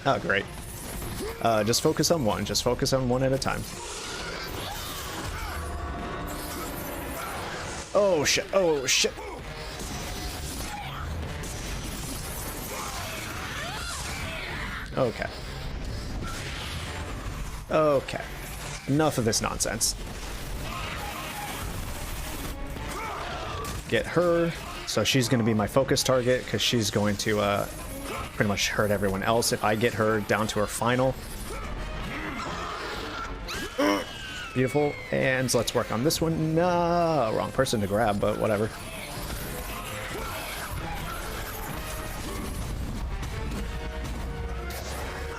Oh, great. Just focus on one. Just focus on one at a time. Oh, shit. Oh, shit. Okay. Okay. Enough of this nonsense. Get her. So she's going to be my focus target because she's going to pretty much hurt everyone else if I get her down to her final. Beautiful. And so let's work on this one. No, wrong person to grab, but whatever.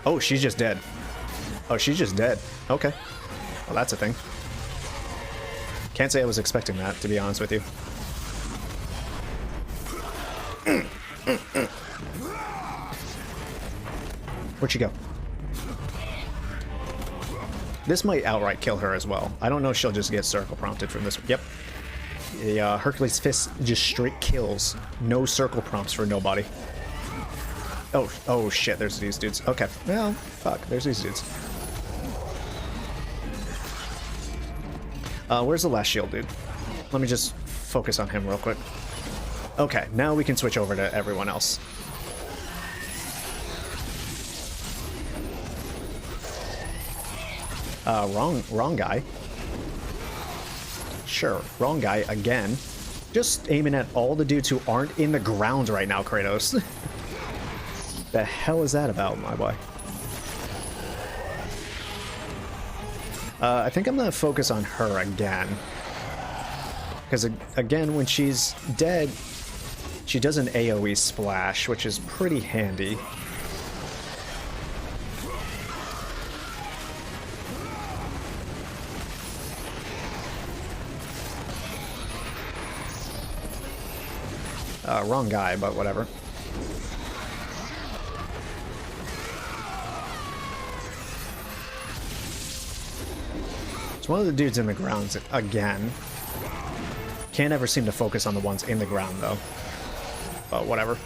Oh, she's just dead. Oh, she's just dead. Okay. Well, that's a thing. Can't say I was expecting that, to be honest with you. Where'd she go? This might outright kill her as well. I don't know if she'll just get circle prompted from this. Yep. The Hercules Fist just straight kills. No circle prompts for nobody. Oh shit, there's these dudes. Okay. Well, fuck, there's these dudes. Where's the last shield dude? Let me just focus on him real quick. Okay, now we can switch over to everyone else. Wrong guy. Sure, wrong guy again. Just aiming at all the dudes who aren't in the ground right now, Kratos. The hell is that about, my boy? I think I'm gonna focus on her again. Because again, when she's dead, she does an AoE splash, which is pretty handy. Wrong guy, but whatever. It's one of the dudes in the ground again. Can't ever seem to focus on the ones in the ground, though. But whatever.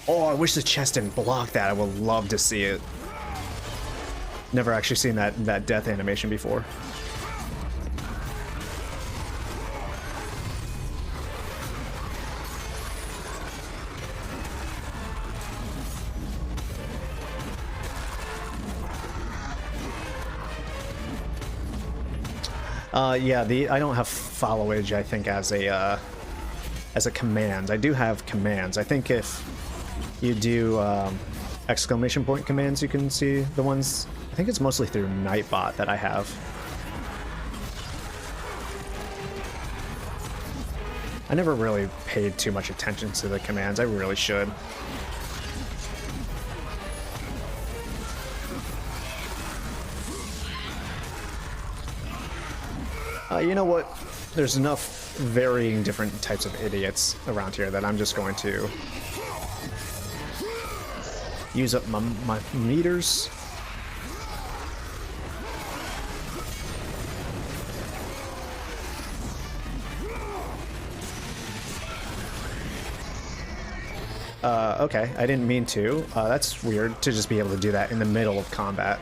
Oh, I wish the chest didn't block that. I would love to see it. Never actually seen that death animation before. Yeah, I don't have followage, I think, as a command. I do have commands. I think if you do exclamation point commands, you can see the ones. I think it's mostly through Nightbot that I have. I never really paid too much attention to the commands. I really should. You know what? There's enough varying different types of idiots around here that I'm just going to use up my meters. Okay, I didn't mean to. That's weird to just be able to do that in the middle of combat.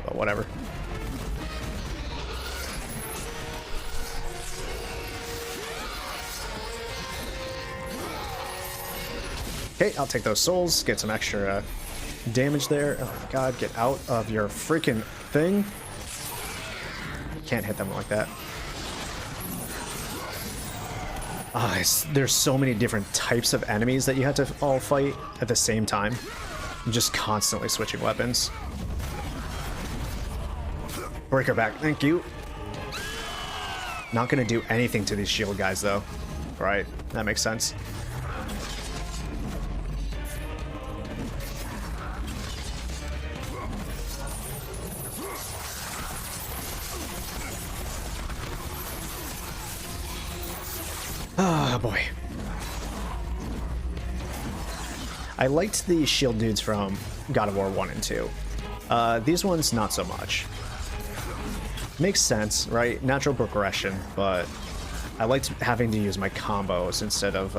But whatever. Okay, I'll take those souls, get some extra damage there. Oh my god, get out of your freaking thing. Can't hit them like that. There's so many different types of enemies that you have to all fight at the same time. I'm just constantly switching weapons. Break her back, thank you. Not gonna do anything to these shield guys though. Right, that makes sense. Oh boy. I liked the shield dudes from God of War 1 and 2. These ones, not so much. Makes sense, right? Natural progression, but I liked having to use my combos instead of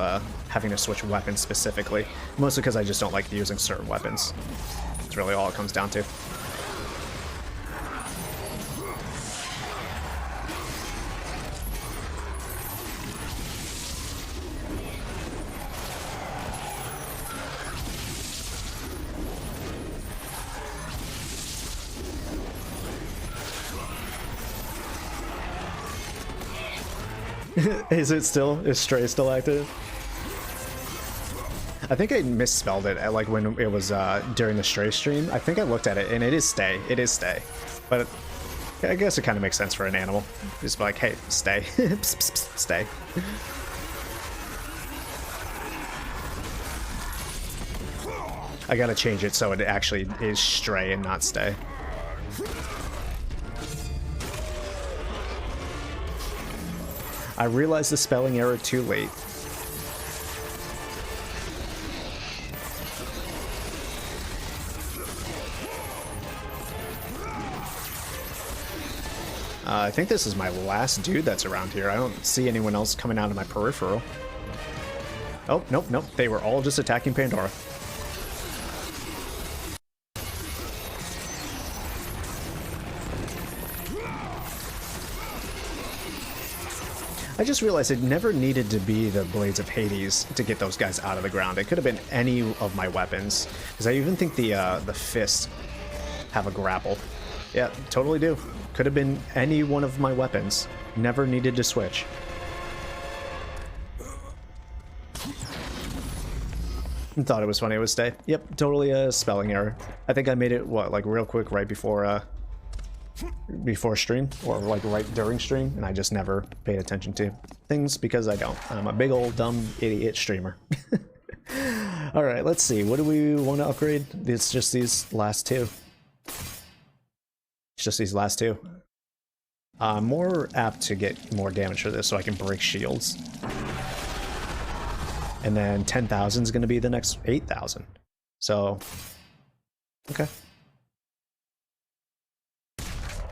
having to switch weapons specifically. Mostly because I just don't like using certain weapons. That's really all it comes down to. Is Stray still active? I think I misspelled it at, like, when it was during the Stray stream. I think I looked at it and it is stay. It is stay. But I guess it kind of makes sense for an animal. Just like, hey, stay. Psst, psst, psst, stay. I gotta change it so it actually is Stray and not stay. I realized the spelling error too late. I think this is my last dude that's around here. I don't see anyone else coming out of my peripheral. Oh, nope, nope. They were all just attacking Pandora. I just realized it never needed to be the Blades of Hades to get those guys out of the ground. It could have been any of my weapons. Because I even think the fists have a grapple. Yeah, totally do. Could have been any one of my weapons. Never needed to switch. Thought it was funny it was stay. Yep, totally a spelling error. I think I made it, what, like real quick right before stream, or like right during stream, and I just never paid attention to things because I don't. I'm a big old dumb idiot streamer. All right, let's see. What do we want to upgrade? It's just these last two. It's just these last two. I'm more apt to get more damage for this so I can break shields. And then 10,000 is going to be the next 8,000. So, okay.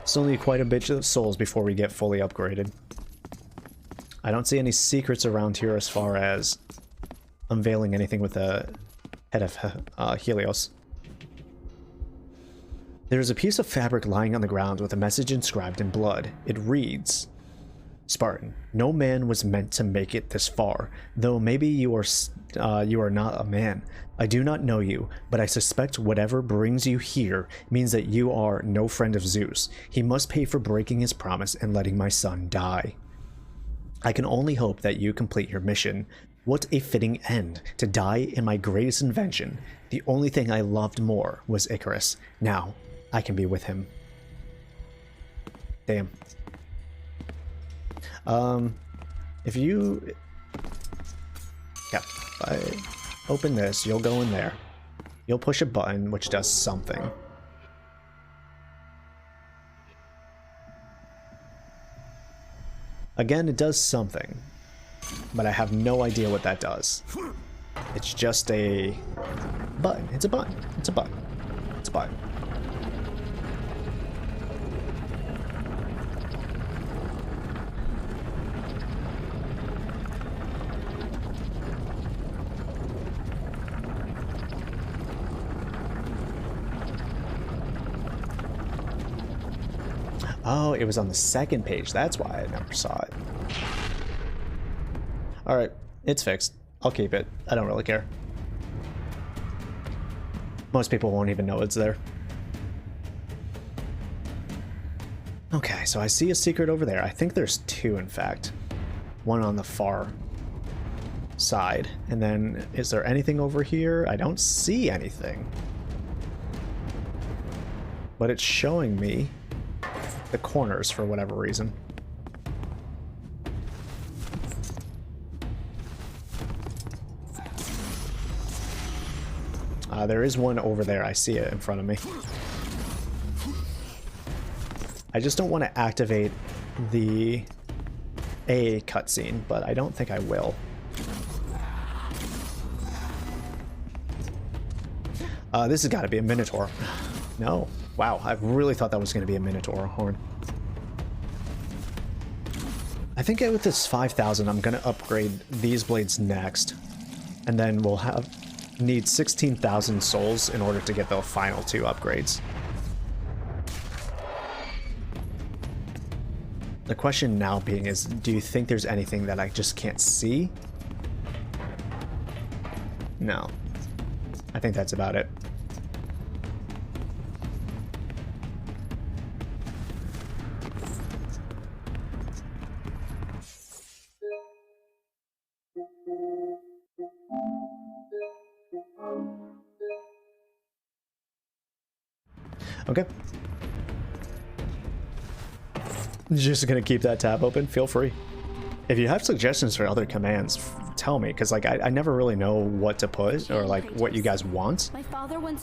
Still need quite a bit of souls before we get fully upgraded. I don't see any secrets around here as far as unveiling anything with the head of Helios. There is a piece of fabric lying on the ground with a message inscribed in blood. It reads, Spartan, no man was meant to make it this far, though maybe you are not a man. I do not know you, but I suspect whatever brings you here means that you are no friend of Zeus. He must pay for breaking his promise and letting my son die. I can only hope that you complete your mission. What a fitting end, to die in my greatest invention. The only thing I loved more was Icarus. Now, I can be with him. Damn. If you... Yeah, if I open this, you'll go in there. You'll push a button, which does something. Again, it does something, but I have no idea what that does. It's just a button. It's a button. It's a button. It's a button. Oh, it was on the second page. That's why I never saw it. Alright, it's fixed. I'll keep it. I don't really care. Most people won't even know it's there. Okay, so I see a secret over there. I think there's two, in fact. One on the far side. And then, is there anything over here? I don't see anything. But it's showing me the corners for whatever reason. There is one over there. I see it in front of me. I just don't want to activate the A cutscene, but I don't think I will. This has got to be a Minotaur. No. Wow, I really thought that was going to be a Minotaur horn. I think with this 5,000, I'm going to upgrade these blades next. And then we'll need 16,000 souls in order to get the final 2 upgrades. The question now being is, do you think there's anything that I just can't see? No. I think that's about it. Okay. Just gonna keep that tab open. Feel free. If you have suggestions for other commands, tell me, because like I never really know what to put or like what you guys want.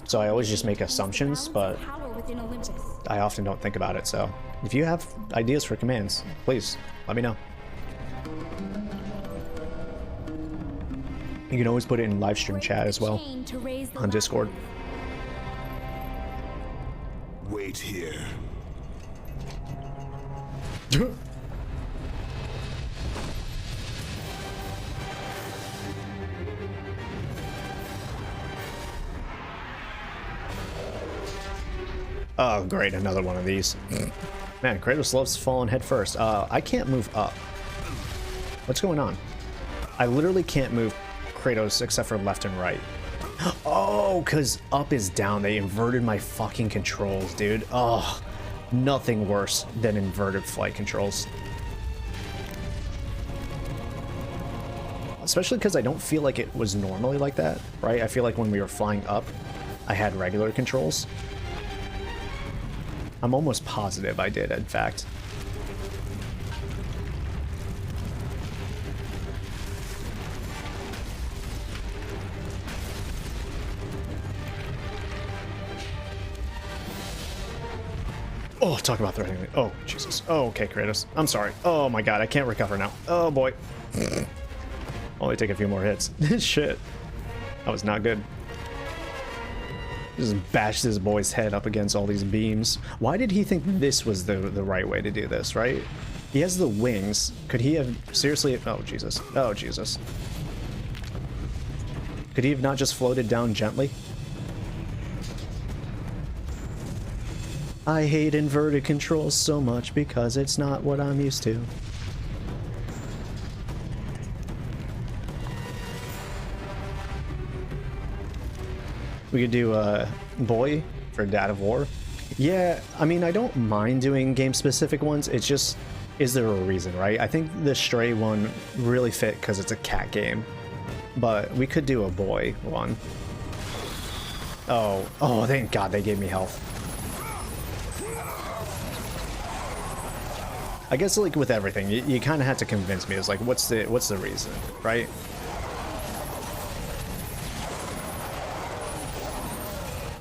So I always just make assumptions, but I often don't think about it. So if you have ideas for commands, please let me know. You can always put it in live stream chat as well on Discord. Wait here. Oh, great, another one of these. Man, Kratos loves falling head first. I can't move up. What's going on? I literally can't move Kratos except for left and right. Oh, because up is down. They inverted my fucking controls, dude. Oh, nothing worse than inverted flight controls. Especially because I don't feel like it was normally like that, right? I feel like when we were flying up, I had regular controls. I'm almost positive I did, in fact. Oh, talk about threatening me. Oh, Jesus. Oh, okay, Kratos. I'm sorry. Oh my god, I can't recover now. Oh boy. Only take a few more hits. Shit. That was not good. Just bash this boy's head up against all these beams. Why did he think this was the right way to do this, right? He has the wings. Could he have seriously... Oh, Jesus. Oh, Jesus. Could he have not just floated down gently? I hate inverted controls so much because it's not what I'm used to. We could do a boy for Dad of War. Yeah, I mean, I don't mind doing game-specific ones. It's just, is there a reason, right? I think the Stray one really fit because it's a cat game. But we could do a boy one. Oh, thank God they gave me health. I guess like with everything, you kind of had to convince me. It's like, what's the reason, right?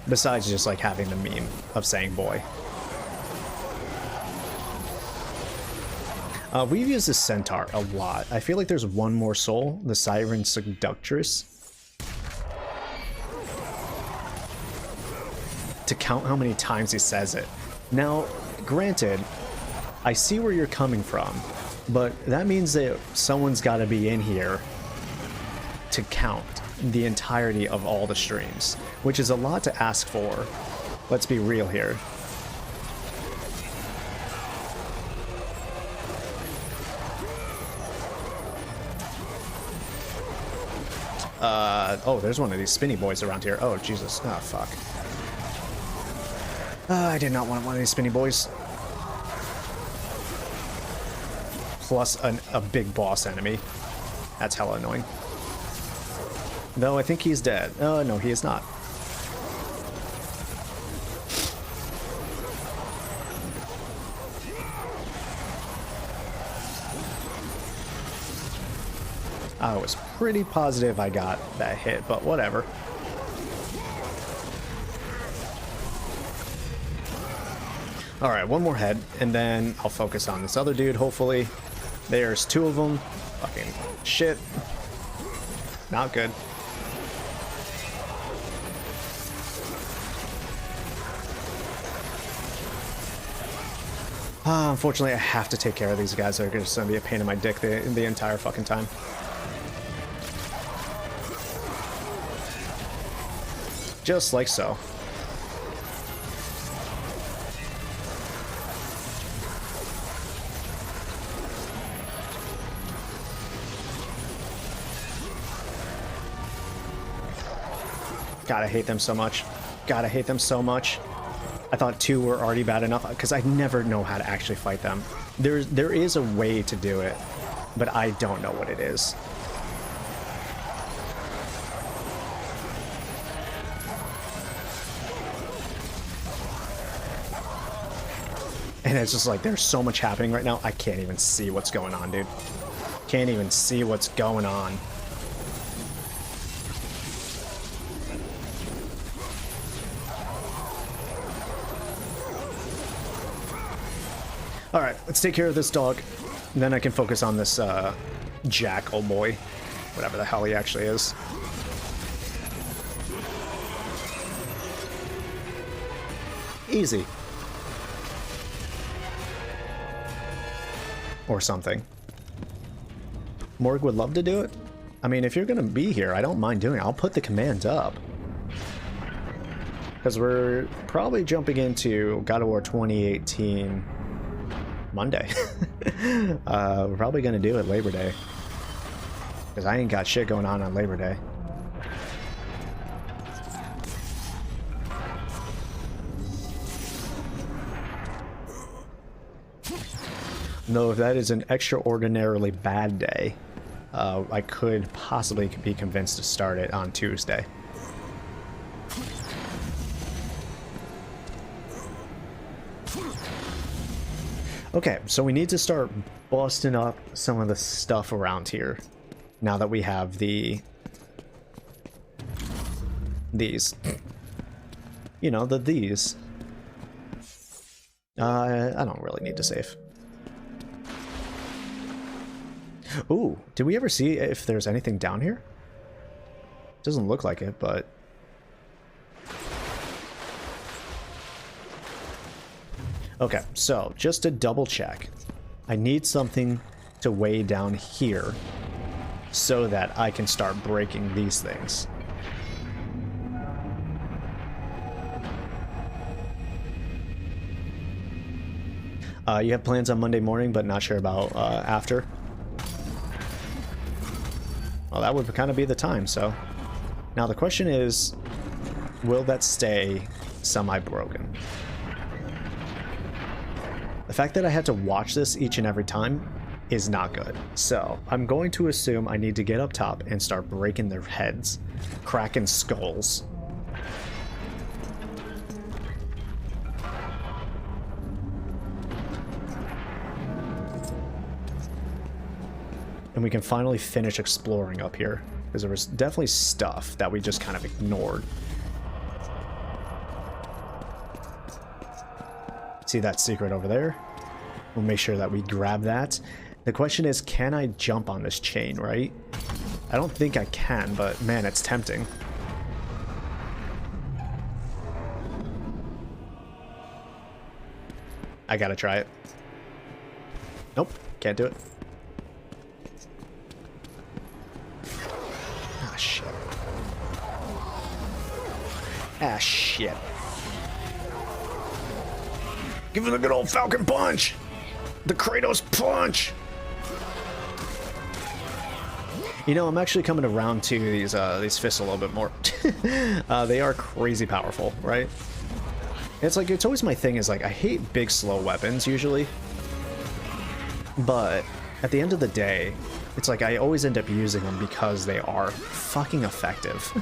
Besides just like having the meme of saying boy. We've used the centaur a lot. I feel like there's one more soul, the siren seductress, to count how many times he says it. Now, granted, I see where you're coming from, but that means that someone's got to be in here to count the entirety of all the streams, which is a lot to ask for. Let's be real here. Oh, there's one of these spinny boys around here. Oh, Jesus. Oh, fuck. I did not want one of these spinny boys. Plus a big boss enemy. That's hella annoying. Though I think he's dead. Oh, no, he is not. I was pretty positive I got that hit, but whatever. Alright, one more head, and then I'll focus on this other dude, hopefully. There's two of them. Fucking shit. Not good. Unfortunately, I have to take care of these guys. They're just gonna be a pain in my dick the entire fucking time. Just like so. God, I hate them so much. God, I hate them so much. I thought 2 were already bad enough because I never know how to actually fight them. There is a way to do it, but I don't know what it is. And it's just like there's so much happening right now. I can't even see what's going on, dude. Can't even see what's going on. Alright, let's take care of this dog. And then I can focus on this Jack, oh boy. Whatever the hell he actually is. Easy. Or something. Morg would love to do it. I mean, if you're gonna be here, I don't mind doing it. I'll put the command up. Because we're probably jumping into God of War 2018 Monday. We're probably gonna do it Labor Day. Because I ain't got shit going on Labor Day. No, if that is an extraordinarily bad day, I could possibly be convinced to start it on Tuesday. Okay, so we need to start busting up some of the stuff around here now that we have these. You know, these. I don't really need to save. Ooh, did we ever see if there's anything down here? Doesn't look like it, but... Okay, so just to double check, I need something to weigh down here so that I can start breaking these things. You have plans on Monday morning, but not sure about after? Well, that would kind of be the time, so... Now the question is, will that stay semi-broken? The fact that I had to watch this each and every time is not good. So, I'm going to assume I need to get up top and start breaking their heads, cracking skulls. And we can finally finish exploring up here, because there was definitely stuff that we just kind of ignored. See that secret over there? We'll make sure that we grab that. The question is, can I jump on this chain, right? I don't think I can, but man, it's tempting. I gotta try it. Nope, can't do it. Ah, shit. Ah, shit. Give it a good old Falcon punch! The Kratos punch! You know, I'm actually coming around to these fists a little bit more. They are crazy powerful, right? It's like, it's always my thing is like, I hate big slow weapons usually. But at the end of the day, it's like I always end up using them because they are fucking effective.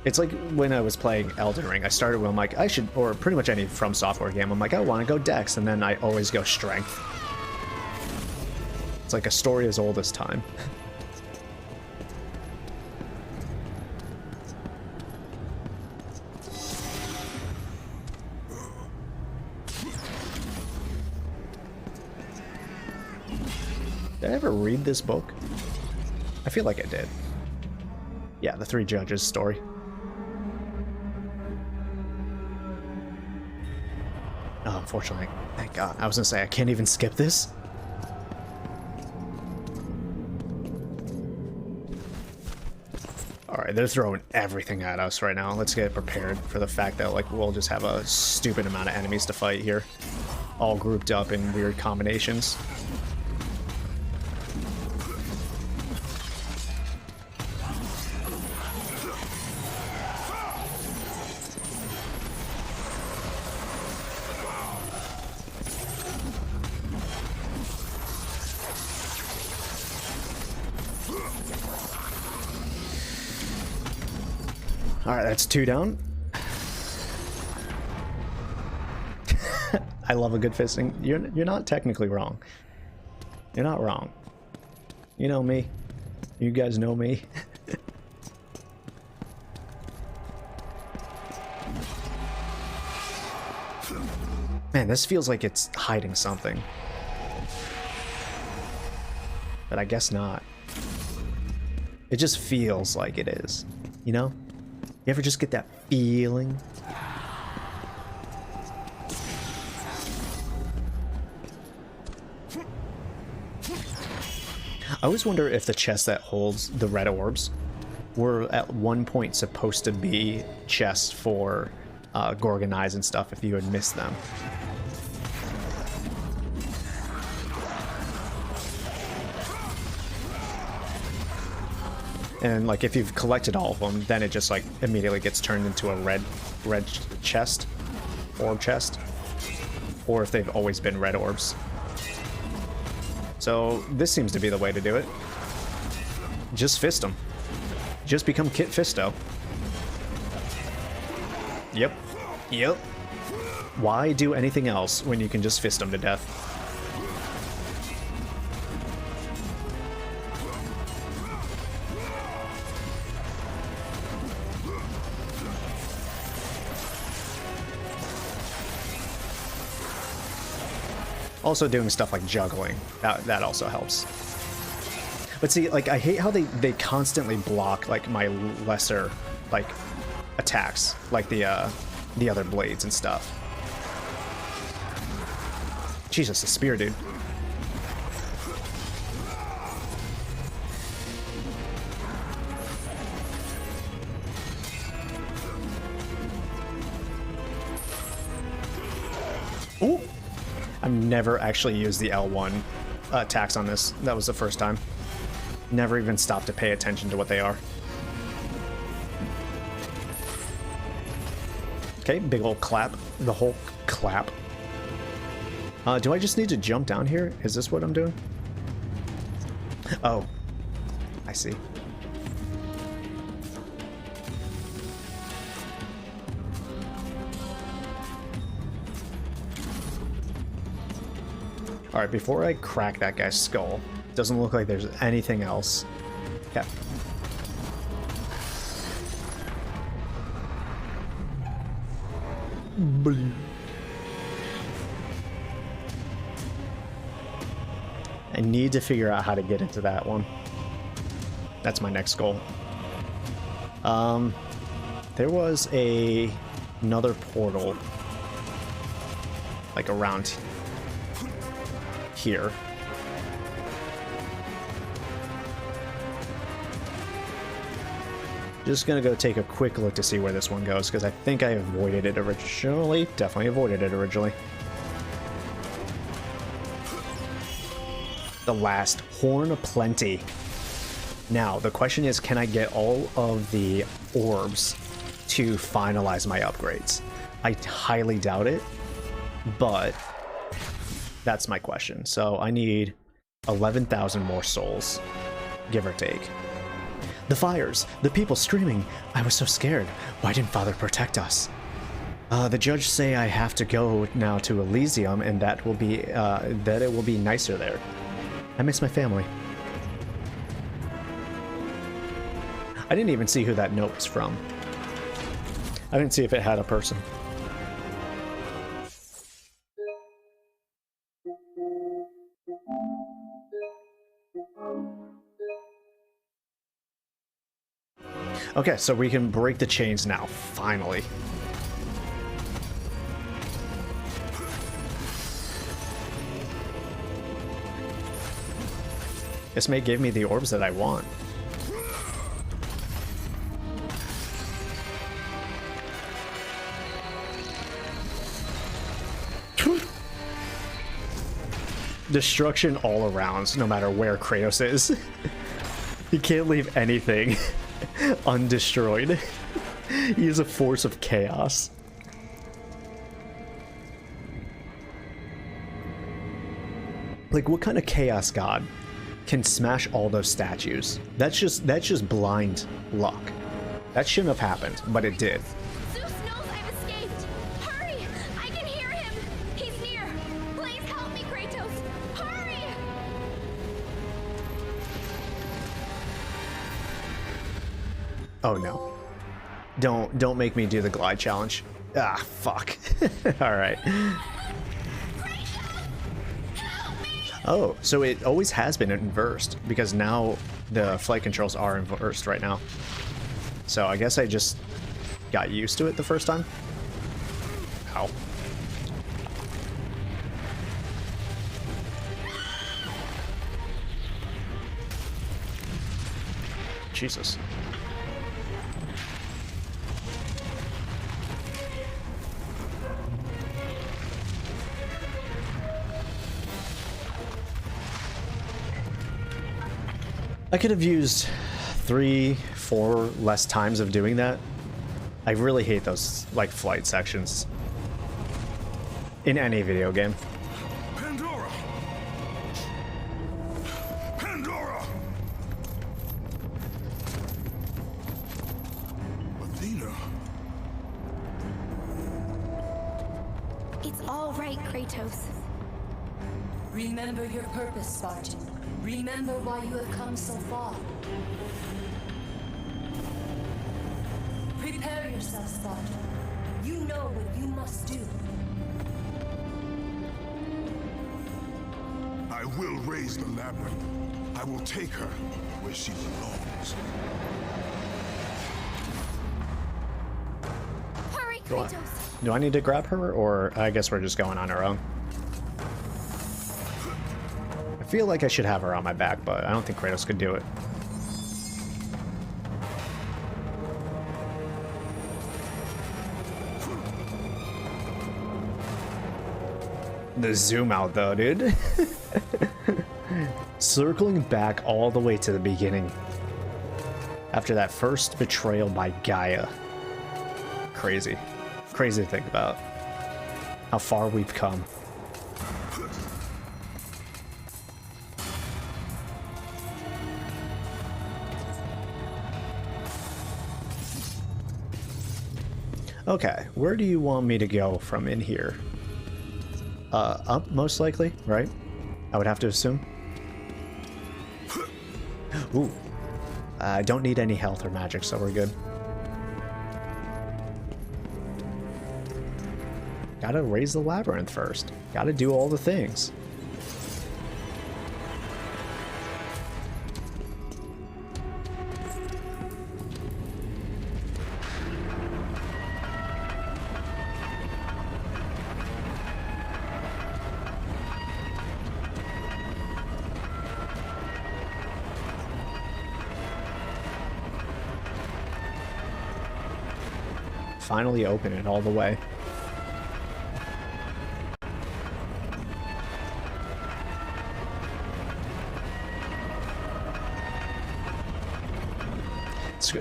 It's like when I was playing Elden Ring, I started with, I'm like, I should, or pretty much any From Software game, I'm like, I want to go Dex, and then I always go Strength. It's like a story as old as time. Did I ever read this book? I feel like I did. Yeah, the Three Judges story. Oh, unfortunately. Thank God. I was gonna say, I can't even skip this. Alright, they're throwing everything at us right now. Let's get prepared for the fact that, like, we'll just have a stupid amount of enemies to fight here. All grouped up in weird combinations. Alright, that's 2 down. I love a good fisting. You're not technically wrong. You're not wrong. You know me. You guys know me. Man, this feels like it's hiding something. But I guess not. It just feels like it is. You know? You ever just get that feeling? I always wonder if the chest that holds the red orbs were at one point supposed to be chests for Gorgon eyes and stuff if you had missed them. And like if you've collected all of them, then it just like immediately gets turned into a red chest, orb chest, or if they've always been red orbs. So this seems to be the way to do it. Just fist them. Just become Kit Fisto. Yep. Yep. Why do anything else when you can just fist them to death? Also doing stuff like juggling, that also helps. But see, like, I hate how they constantly block, like, my lesser, like, attacks, like the other blades and stuff. Jesus, the spear, dude. Ooh! I've never actually used the L1 attacks on this. That was the first time. Never even stopped to pay attention to what they are. Okay, big old clap. The whole clap. Do I just need to jump down here? Is this what I'm doing? Oh, I see. Alright, before I crack that guy's skull, doesn't look like there's anything else. Okay. I need to figure out how to get into that one. That's my next goal. There was another portal, like around here. Just gonna go take a quick look to see where this one goes, because I think I avoided it originally. Definitely avoided it originally. The last Horn of Plenty. Now, the question is, can I get all of the orbs to finalize my upgrades? I highly doubt it, but that's my question. So I need 11,000 more souls, give or take. The fires, the people screaming. I was so scared. Why didn't Father protect us? The judge say I have to go now to Elysium, and that it will be nicer there. I miss my family. I didn't even see who that note was from. I didn't see if it had a person. Okay, so we can break the chains now, finally. This may give me the orbs that I want. Destruction all around, no matter where Kratos is. You can't leave anything undestroyed. He is a force of chaos. Like, what kind of chaos god can smash all those statues? That's just blind luck. That shouldn't have happened, but it did. Zeus knows I've escaped. Hurry! I can hear him. He's near. Please help me, Kratos. Hurry! Oh no. Don't make me do the glide challenge. Ah, fuck. All right. Oh, so it always has been inversed, because now the flight controls are inversed right now. So I guess I just got used to it the first time. Ow. Jesus. I could have used 3, 4 less times of doing that. I really hate those, like, flight sections in any video game. Pandora! Pandora! Athena! It's all right, Kratos. Remember your purpose, Spartan. Remember why you have come so far. Prepare yourself, Spartan. You know what you must do. I will raise the labyrinth. I will take her where she belongs. Hurry, Kratos. Do I need to grab her, or I guess we're just going on our own? I feel like I should have her on my back, but I don't think Kratos could do it. The zoom out though, dude. Circling back all the way to the beginning. After that first betrayal by Gaia. Crazy. Crazy to think about. How far we've come. Okay, where do you want me to go from in here? Up, most likely, right? I would have to assume. Ooh. I don't need any health or magic, so we're good. Gotta raise the labyrinth first. Gotta do all the things. Finally open it all the way.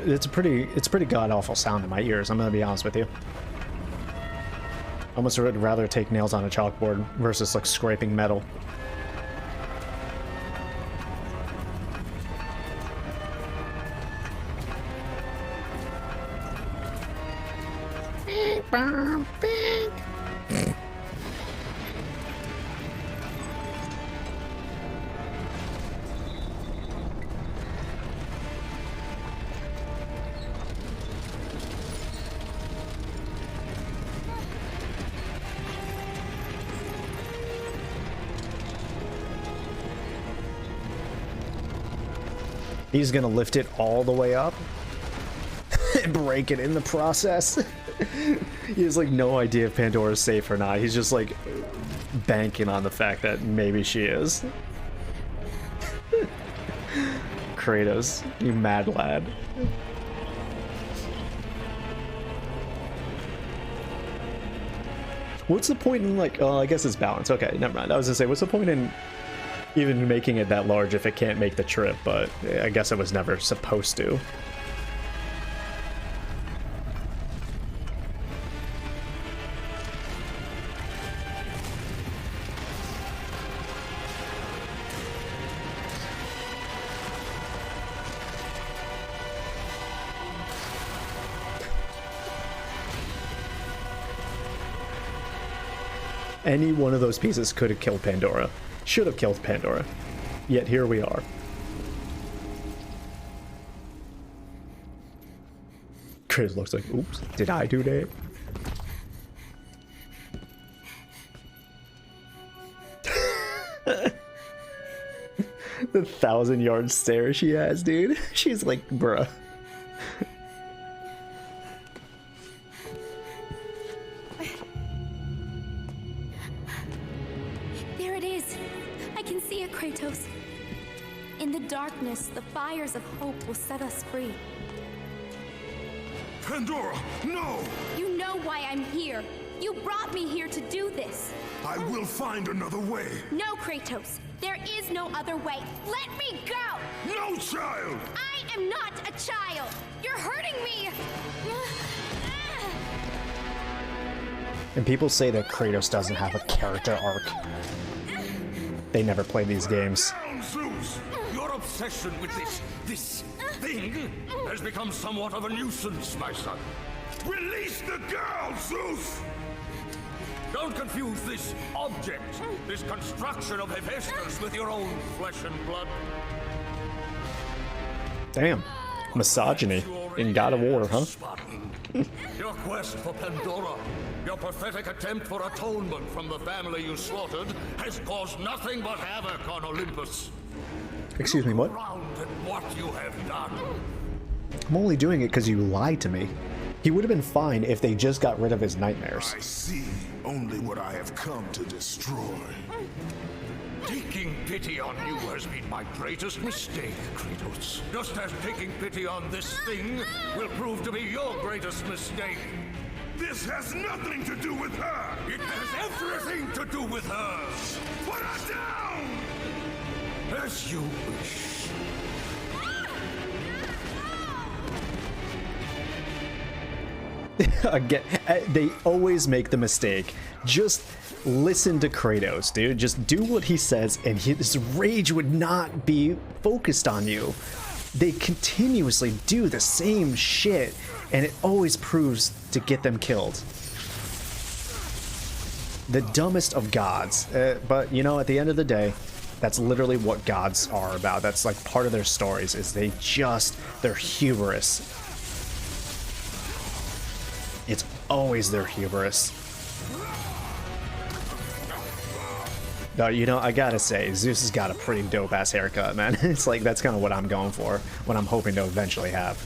It's a pretty god-awful sound in my ears, I'm gonna be honest with you. Almost would rather take nails on a chalkboard versus like scraping metal. He's gonna lift it all the way up and break it in the process. He has like no idea if Pandora's safe or not. He's just like banking on the fact that maybe she is. Kratos, you mad lad. What's the point in, like, oh, I guess it's balance. Okay, never mind. I was gonna say, what's the point in even making it that large if it can't make the trip? But I guess it was never supposed to. Any one of those pieces could have killed Pandora. Should have killed Pandora. Yet here we are. Chris looks like, oops, did I do that? The 1,000-yard stare she has, dude. She's like, bruh. There it is. I can see it, Kratos. In the darkness, the fires of hope will set us free. Pandora, no! You know why I'm here. You brought me here to do this. I will find another way. No, Kratos. There is no other way. Let me go! No, child! I am not a child! You're hurting me! And people say that Kratos doesn't have a character arc. They never play these games. Down, Zeus! Your obsession with this thing has become somewhat of a nuisance, my son. Release the girl, Zeus! Don't confuse this object, this construction of Hephaestus with your own flesh and blood. Damn. Misogyny in God of War, huh? Spartan. Your quest for Pandora, your pathetic attempt for atonement from the family you slaughtered, has caused nothing but havoc on Olympus. Excuse me, what? Round at what you have done. I'm only doing it because you lied to me. He would have been fine if they just got rid of his nightmares. I see only what I have come to destroy. Taking pity on you has been my greatest mistake, Kratos. Just as taking pity on this thing will prove to be your greatest mistake. This has nothing to do with her! It has everything to do with her. Put her down! As you wish. Again, they always make the mistake. Just listen to Kratos, dude. Just do what he says, and his rage would not be focused on you. They continuously do the same shit, and it always proves to get them killed. The dumbest of gods. But, you know, at the end of the day, that's literally what gods are about. That's like part of their stories, is they're hubris. It's always their hubris. No, you know, I gotta say, Zeus has got a pretty dope-ass haircut, man. It's like, that's kind of what I'm going for, what I'm hoping to eventually have.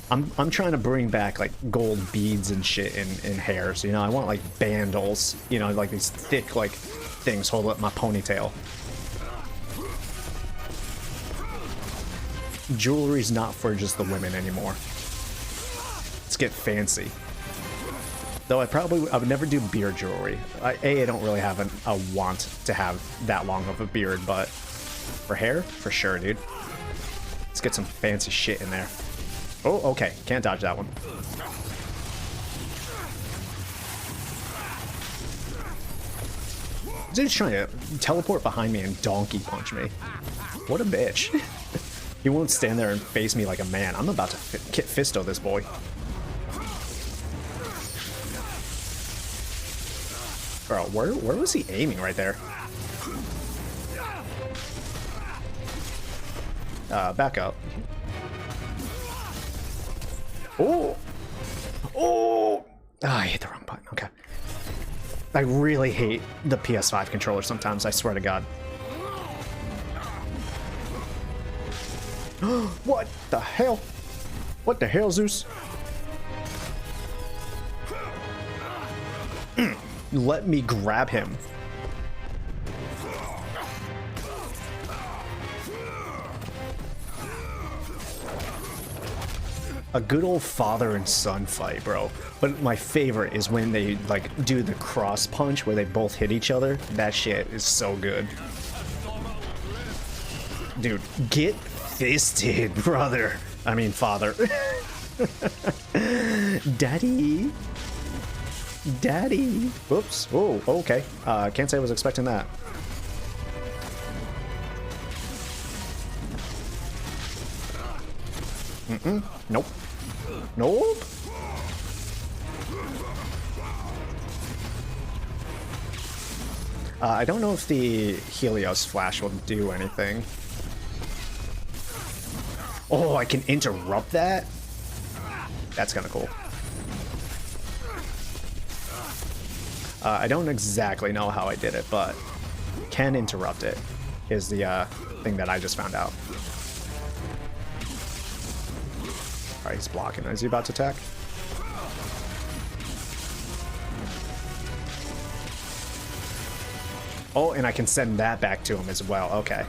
I'm trying to bring back, like, gold beads and shit in hair, so, you know, I want, like, bandals, you know, like these thick, like, things hold up my ponytail. Jewelry's not for just the women anymore. Let's get fancy. Though I would never do beard jewelry. I don't really have a want to have that long of a beard, but for hair, for sure, dude. Let's get some fancy shit in there. Oh, okay. Can't dodge that one. Dude's trying to teleport behind me and donkey punch me. What a bitch. He won't stand there and face me like a man. I'm about to Kit Fisto this boy. Bro, where was he aiming right there? Back up. Oh! Oh! Ah, I hit the wrong button. Okay. I really hate the PS5 controller sometimes, I swear to God. What the hell? What the hell, Zeus? Let me grab him. a good old father and son fight, bro. But my favorite is when they like do the cross punch where they both hit each other. That shit is so good. Dude, get fisted, brother. I mean, father. Daddy. Daddy. Whoops. Oh, okay. Can't say I was expecting that. Nope. Nope. I don't know if the Helios Flash will do anything. Oh, I can interrupt that? That's kind of cool. I don't exactly know how I did it, but can interrupt it is the thing that I just found out. Alright, he's blocking. Is he about to attack? Oh, and I can send that back to him as well. Okay.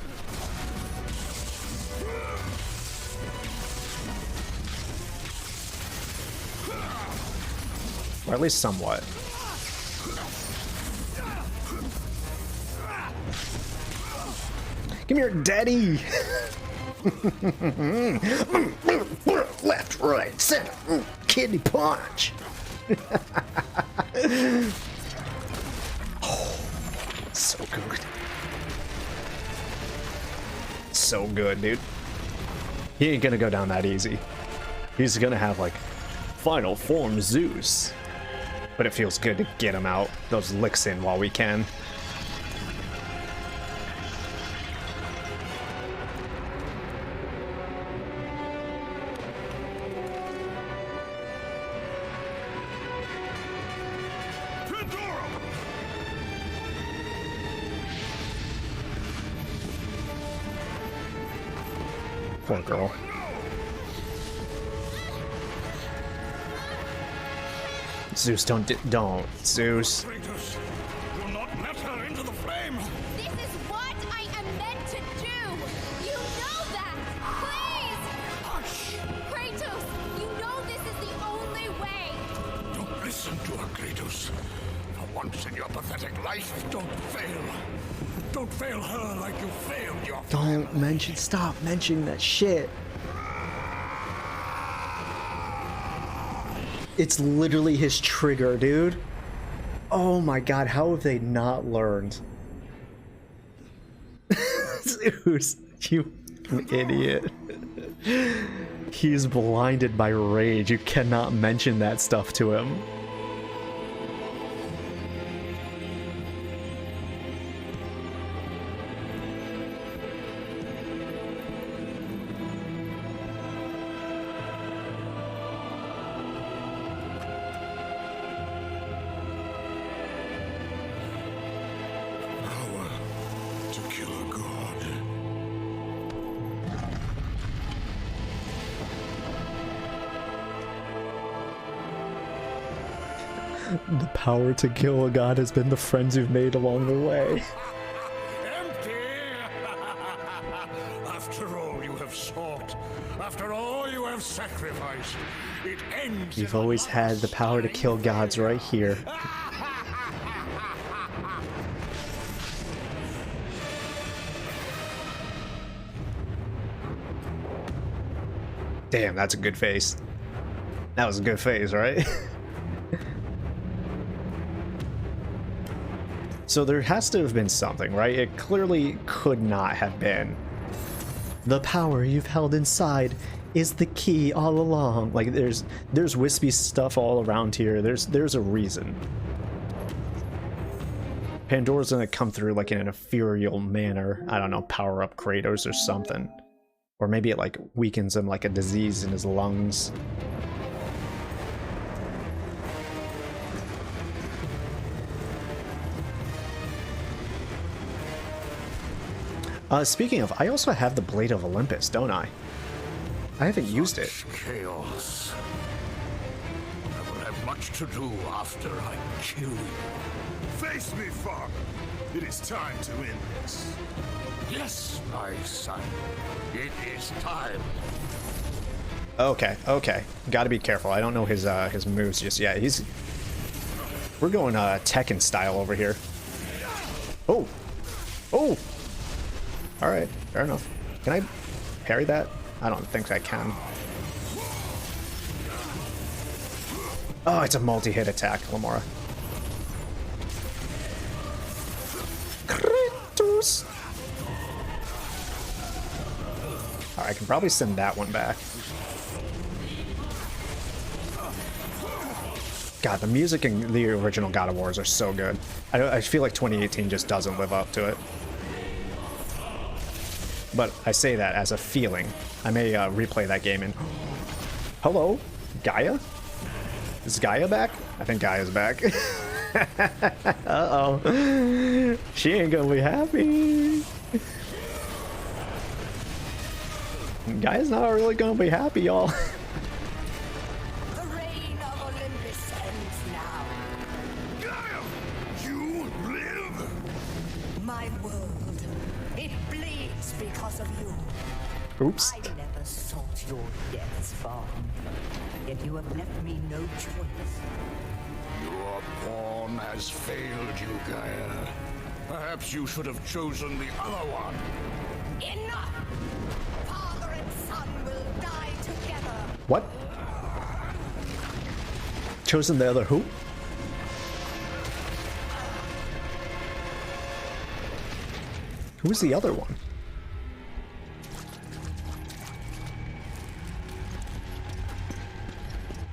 Or at least somewhat. Give me your daddy! Left, right, center, kidney punch! Oh, so good. So good, dude. He ain't gonna go down that easy. He's gonna have, like, final form Zeus. But it feels good to get him out, those licks in while we can. Poor girl. Zeus, don't, Zeus. Kratos, do not let her into the flame. This is what I am meant to do. You know that. Please. Hush! Kratos, you know this is the only way. Don't listen to her, Kratos. For once in your pathetic life, don't fail. Don't fail her like you failed your Don't mention, stop mentioning that shit. It's literally his trigger, dude. Oh my god, how have they not learned? Zeus, you idiot. He's blinded by rage. You cannot mention that stuff to him. To kill a god. The power to kill a god has been the friends you've made along the way. empty. After all you have sought, after all you have sacrificed, it ends. You've always had the power to kill gods right here. Damn, that's a good face. That was a good face, right? So there has to have been something, right? It clearly could not have been. The power you've held inside is the key all along. Like there's wispy stuff all around here. There's a reason. Pandora's gonna come through like in an ethereal manner. I don't know, power up Kratos or something. Or maybe it like weakens him like a disease in his lungs. Speaking of, I also have the Blade of Olympus, don't I? I haven't used it. Chaos. I will have much to do after I kill you. Face me, father. It is time to end this. Yes, my son. It is time. Okay, okay. Gotta be careful. I don't know his moves just yet. We're going Tekken style over here. Oh! Oh! Alright, fair enough. Can I parry that? I don't think I can. Oh, it's a multi-hit attack, Lamoura. Kratos! Alright, I can probably send that one back. God, the music in the original God of Wars are so good. I feel like 2018 just doesn't live up to it. But I say that as a feeling. I may replay that game and... Hello? Gaia? Is Gaia back? I think Gaia's back. Uh-oh. She ain't gonna be happy. Gaia's not really gonna be happy, y'all. The reign of Olympus ends now. Gaia! You live! My world, it bleeds because of you. Oops. I never sought your death, Spartan. Yet you have left me no choice. Your pawn has failed you, Gaia. Perhaps you should have chosen the other one. Enough! Father and son will die together. What? Chosen the other who? Who's the other one?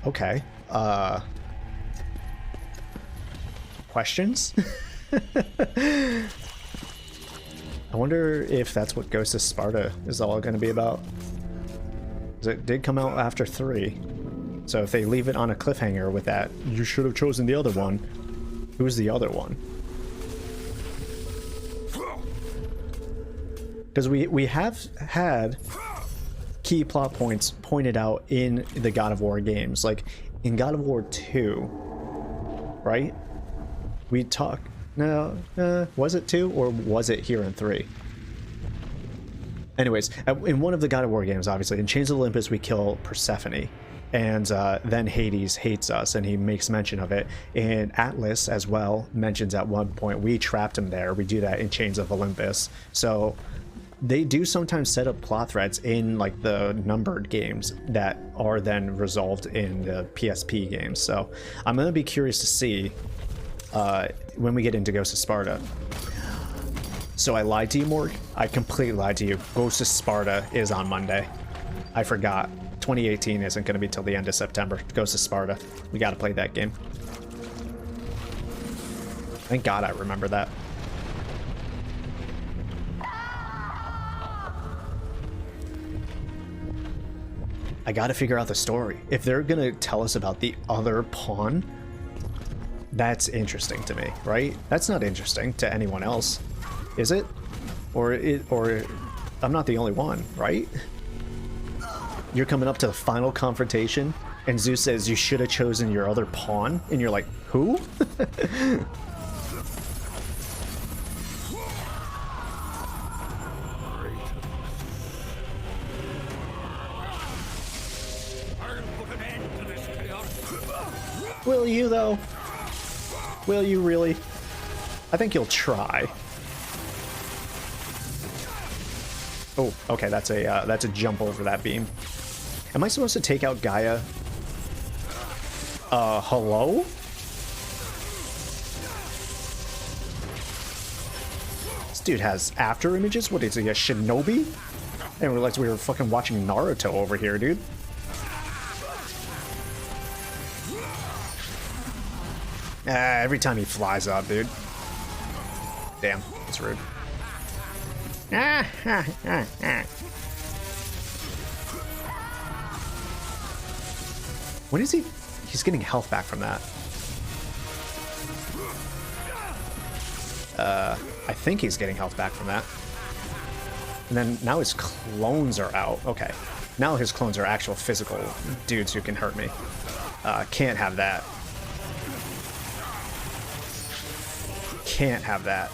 Okay. Questions? I wonder if that's what Ghost of Sparta is all going to be about. 'Cause it did come out after 3. So if they leave it on a cliffhanger with that, you should have chosen the other one. Who's the other one? Because we have had key plot points pointed out in the God of War games. Like in God of War 2, right? We talk. No, was it 2 or was it here in 3? Anyways, in one of the God of War games, obviously, in Chains of Olympus, we kill Persephone. And then Hades hates us, and he makes mention of it. And Atlas, as well, mentions at one point, we trapped him there. We do that in Chains of Olympus. So they do sometimes set up plot threads in like the numbered games that are then resolved in the PSP games. So I'm going to be curious to see when we get into Ghost of Sparta. So I lied to you, Morg. I completely lied to you. Ghost of Sparta is on Monday. I forgot. 2018 isn't going to be till the end of September. Ghost of Sparta. We got to play that game. Thank God I remember that. I got to figure out the story. If they're going to tell us about the other pawn, that's interesting to me, right? That's not interesting to anyone else, is it? Or I'm not the only one, right? You're coming up to the final confrontation, and Zeus says you should have chosen your other pawn, and you're like, who? Will you, though? Will you really? I think you'll try. Oh, okay, that's a jump over that beam. Am I supposed to take out Gaia? Hello? This dude has after images? What is he, a shinobi? I didn't realize we were fucking watching Naruto over here, dude. Every time he flies up, dude. Damn, that's rude. When is he? He's getting health back from that. I think he's getting health back from that. And then now his clones are out. Okay. Now his clones are actual physical dudes who can hurt me. Can't have that. Can't have that.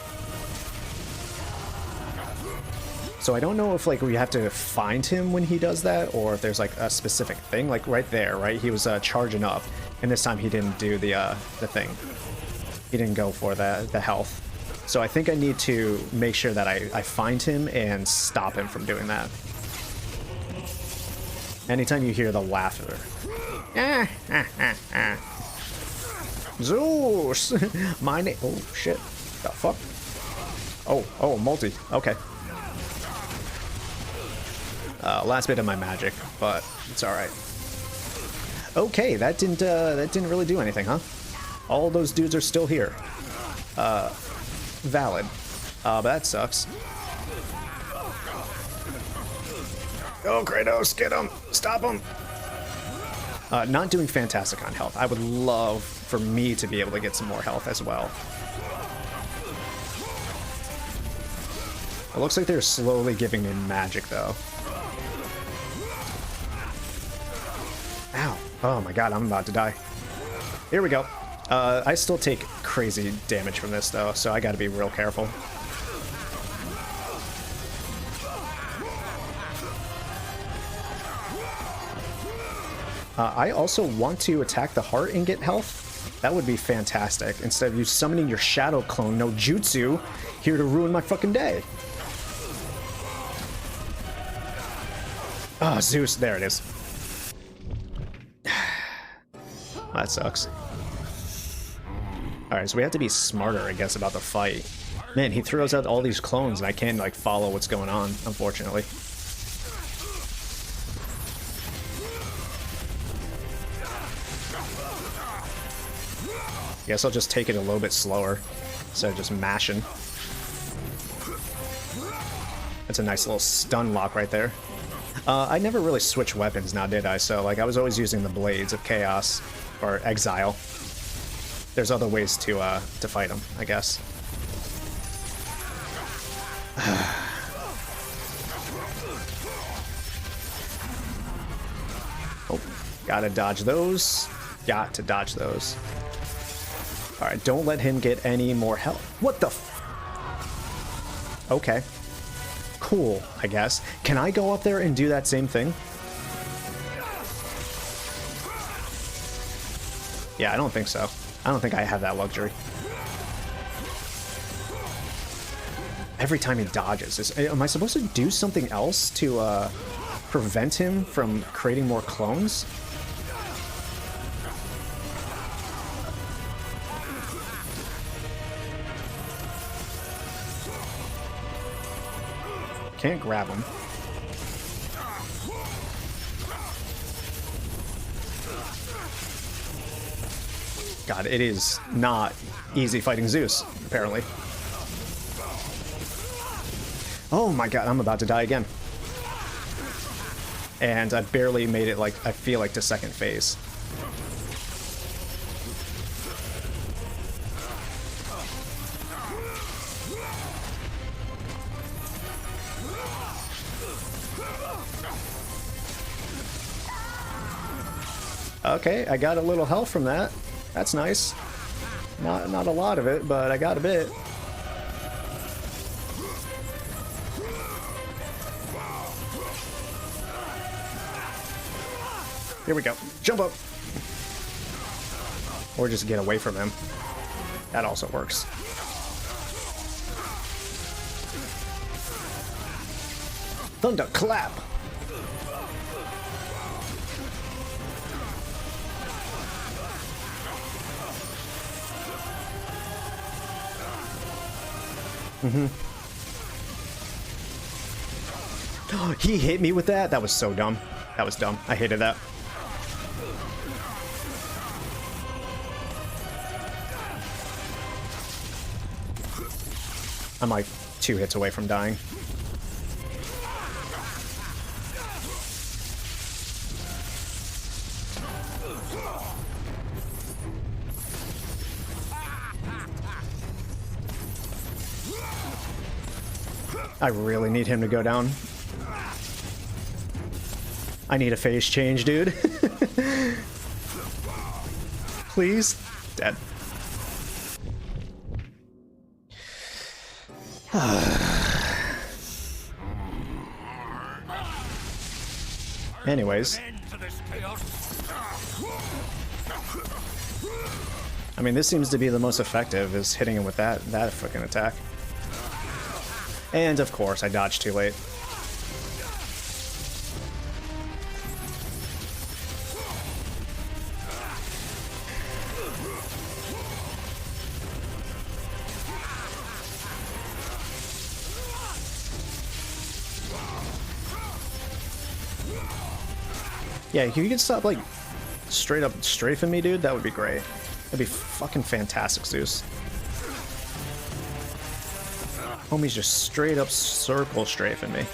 So I don't know if like we have to find him when he does that, or if there's like a specific thing. Like right there, right? He was charging up, and this time he didn't do the thing. He didn't go for the health. So I think I need to make sure that I find him and stop him from doing that. Anytime you hear the laughter. Zeus! My name. Oh, shit. The fuck? Oh, multi. Okay. Last bit of my magic, but it's alright. Okay, that didn't really do anything, huh? All those dudes are still here. Valid. But that sucks. Oh, Kratos, get him! Stop him! Not doing fantastic on health. I would love for me to be able to get some more health as well. It looks like they're slowly giving me magic, though. Ow. Oh my god, I'm about to die. Here we go. I still take crazy damage from this, though, so I gotta be real careful. I also want to attack the heart and get health. That would be fantastic. Instead of you summoning your shadow clone, no jutsu, here to ruin my fucking day. Ah, oh, Zeus. There it is. That sucks. Alright, so we have to be smarter, I guess, about the fight. Man, he throws out all these clones and I can't, like, follow what's going on, unfortunately. Guess I'll just take it a little bit slower instead of just mashing. That's a nice little stun lock right there. I never really switched weapons now, did I? So, like, I was always using the Blades of Chaos or Exile. There's other ways to fight them, I guess. Oh, gotta dodge those. Got to dodge those. Alright, don't let him get any more health. What the f... Okay. Cool, I guess. Can I go up there and do that same thing? Yeah, I don't think so. I don't think I have that luxury. Every time he dodges. Am I supposed to do something else to prevent him from creating more clones? Can't grab him. God, it is not easy fighting Zeus, apparently. Oh my god, I'm about to die again. And I barely made it, like, I feel like, to second phase. Okay, I got a little health from that. That's nice. Not a lot of it, but I got a bit. Here we go. Jump up. Or just get away from him. That also works. Thunder clap. He hit me with that? That was so dumb. That was dumb. I hated that. I'm like 2 hits away from dying. I really need him to go down. I need a phase change, dude. Please? Dead. Anyways, End to this chaos. I mean, this seems to be the most effective, is hitting him with that fucking attack. And of course, I dodged too late. Yeah, if you could stop, like, straight up strafing me, dude, that would be great. That'd be fucking fantastic, Zeus. Homie's just straight up circle strafing me.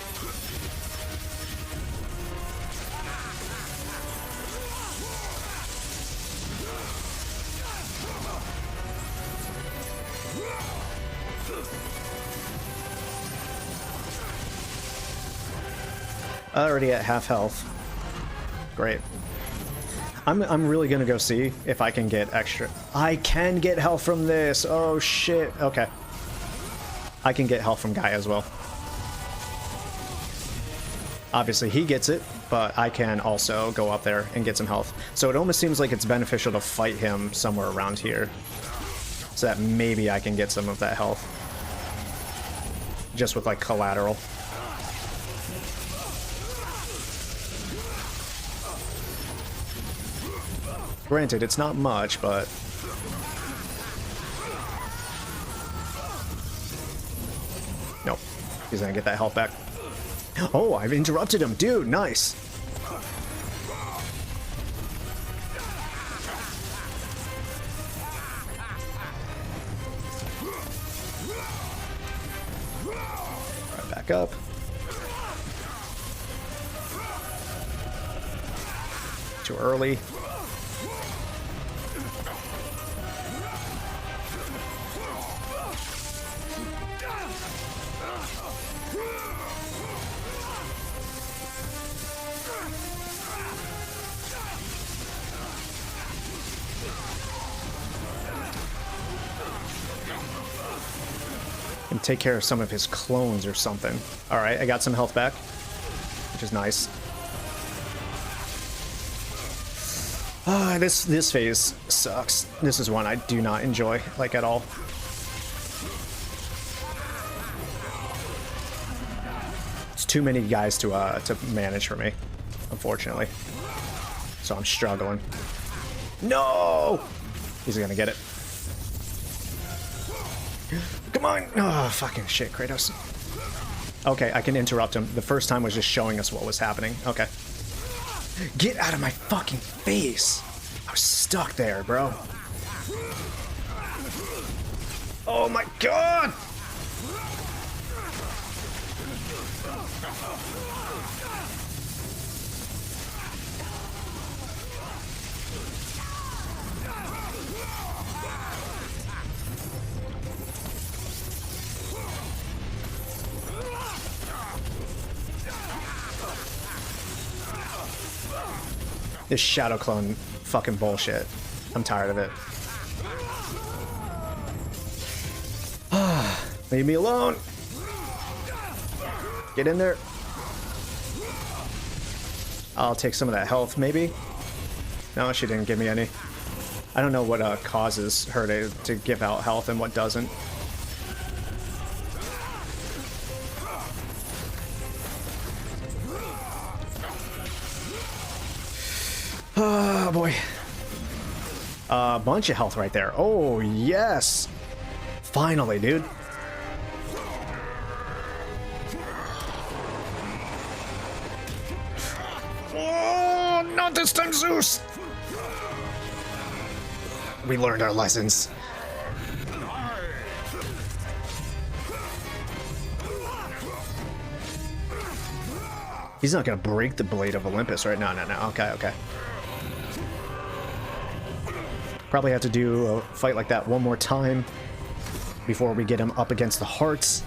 Already at half health. Great. I'm really gonna go see if I can get extra. I can get health from this. Oh shit. Okay. I can get health from Guy as well. Obviously he gets it, but I can also go up there and get some health. So it almost seems like it's beneficial to fight him somewhere around here, so that maybe I can get some of that health. Just with like collateral. Granted, it's not much, but... Nope. He's gonna get that health back. Oh, I've interrupted him. Dude, nice. Right back up. Too early. And take care of some of his clones or something. Alright, I got some health back, which is nice. This phase sucks. This is one I do not enjoy, like, at all. It's too many guys to manage for me, unfortunately. So I'm struggling. No! He's gonna get it. Come on! Oh, fucking shit, Kratos. Okay, I can interrupt him. The first time was just showing us what was happening. Okay. Get out of my fucking face! I was stuck there, bro. Oh my god! This shadow clone fucking bullshit. I'm tired of it. Leave me alone. Get in there. I'll take some of that health, maybe. No, she didn't give me any. I don't know what causes her to give out health and what doesn't. Oh boy. A bunch of health right there. Oh yes. Finally, dude. Oh, not this time, Zeus. We learned our lessons. He's not gonna break the blade of Olympus, right? No. Okay, okay. Probably have to do a fight like that one more time before we get him up against the hearts.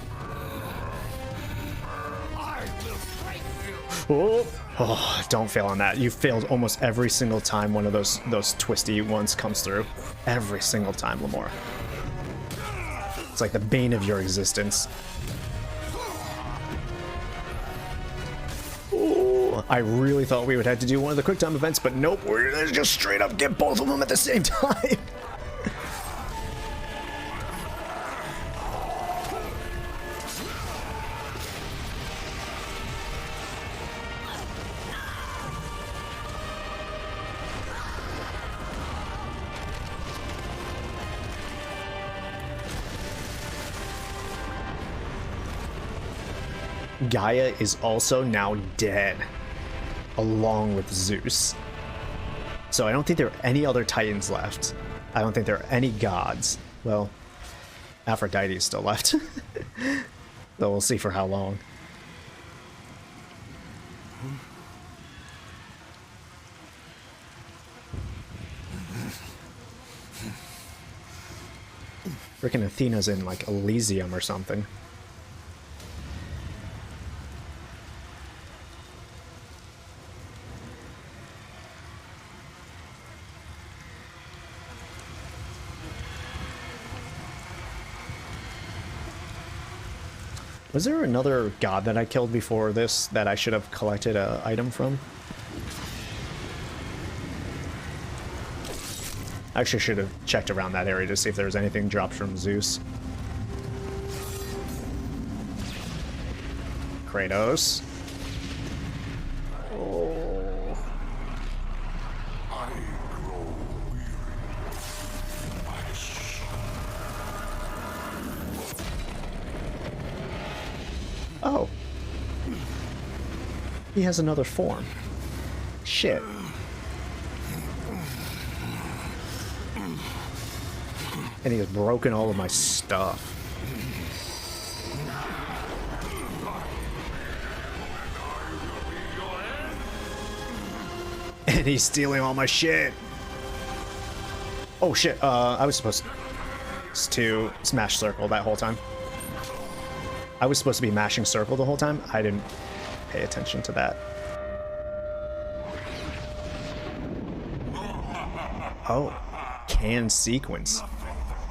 Oh, don't fail on that. You failed almost every single time one of those twisty ones comes through. Every single time, Lamoura. It's like the bane of your existence. Ooh. I really thought we would have to do one of the quick time events, but nope, we're gonna just straight up get both of them at the same time. Gaia is also now dead, along with Zeus. So I don't think there are any other Titans left. I don't think there are any gods. Well, Aphrodite is still left. Though we'll see for how long. Frickin' Athena's in, like, Elysium or something. Was there another god that I killed before this that I should have collected an item from? I actually should have checked around that area to see if there was anything dropped from Zeus. Kratos. Oh. I grow weary. My son. Oh. He has another form. Shit. And he has broken all of my stuff. And he's stealing all my shit. Oh shit, I was supposed to smash circle that whole time. I was supposed to be mashing circle the whole time. I didn't pay attention to that. Oh, can sequence.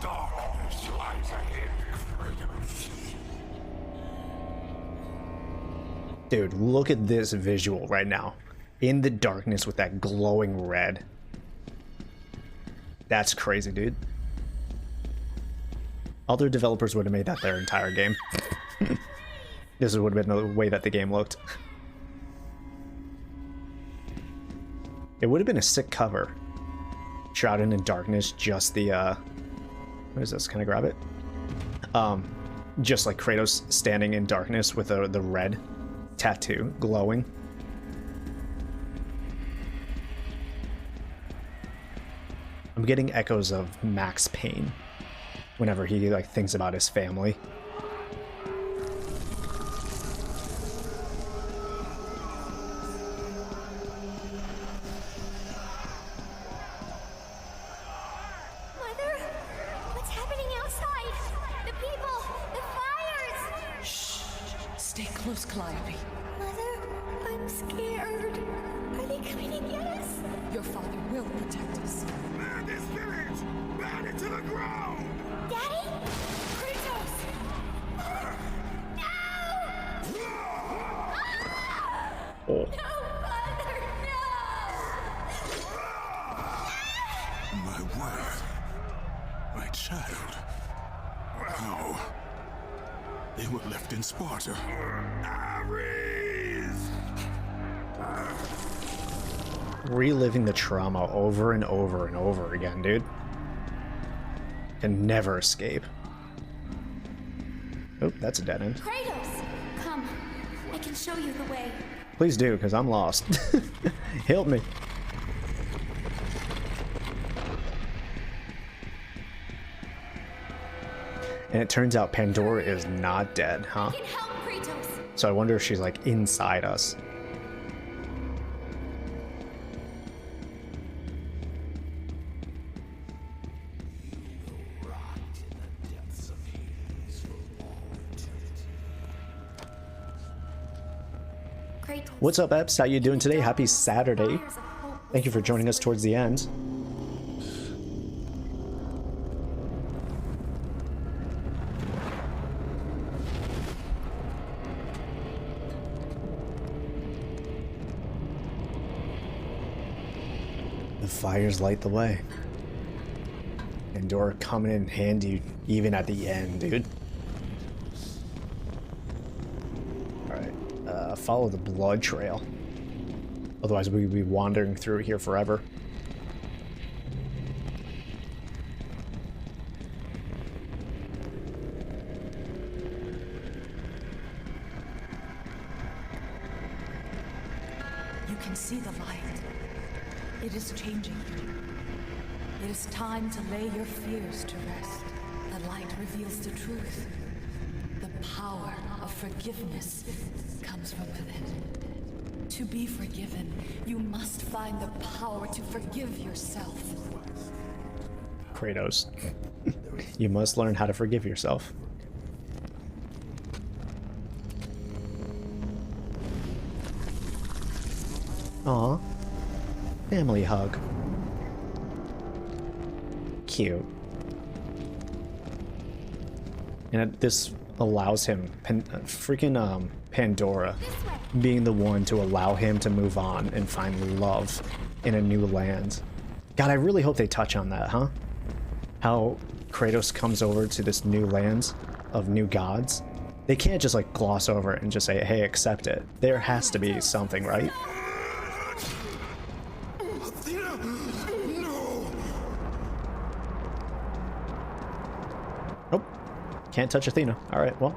Darkness lies ahead, Kratos. Dude, look at this visual right now. In the darkness with that glowing red. That's crazy, dude. Other developers would have made that their entire game. This would have been the way that the game looked. It would have been a sick cover. Shrouded in darkness, just the, what is this? Can I grab it? Just like Kratos standing in darkness with the red tattoo glowing. I'm getting echoes of Max Payne whenever he like thinks about his family. Mother, what's happening outside? The people, the fires. Shh. Stay close, Calliope. Mother, I'm scared. Are they coming to get us? Your father will protect us. Man this village! Burn it to the ground! Daddy? Kratos! No! Oh. No, Father, no! My wife. My child. How? They were left in Sparta. Ares! Reliving the trauma over and over and over again, dude. Can never escape. Oh, that's a dead end. Kratos! Come, I can show you the way. Please do, because I'm lost. Help me. And it turns out Pandora is not dead, huh? I can help Kratos. So I wonder if she's like inside us. Kratos. What's up, Eps? How you doing today? Happy Saturday. Fires of hope. Thank you for joining us towards the end. fires light the way. Pandora coming in handy even at the end, dude. Alright, follow the blood trail. Otherwise we'd be wandering through here forever. You can see the light. It is changing you. It is time to lay your fears to rest. The light reveals the truth. The power of forgiveness comes from within. To be forgiven, you must find the power to forgive yourself. Kratos, you must learn how to forgive yourself. Aw, family hug. Cute. And this allows him, Pandora, being the one to allow him to move on and find love in a new land. God, I really hope they touch on that, huh? How Kratos comes over to this new land of new gods. They can't just like gloss over it and just say, hey, accept it. There has to be something, right? Nope. Can't touch Athena. Alright, well,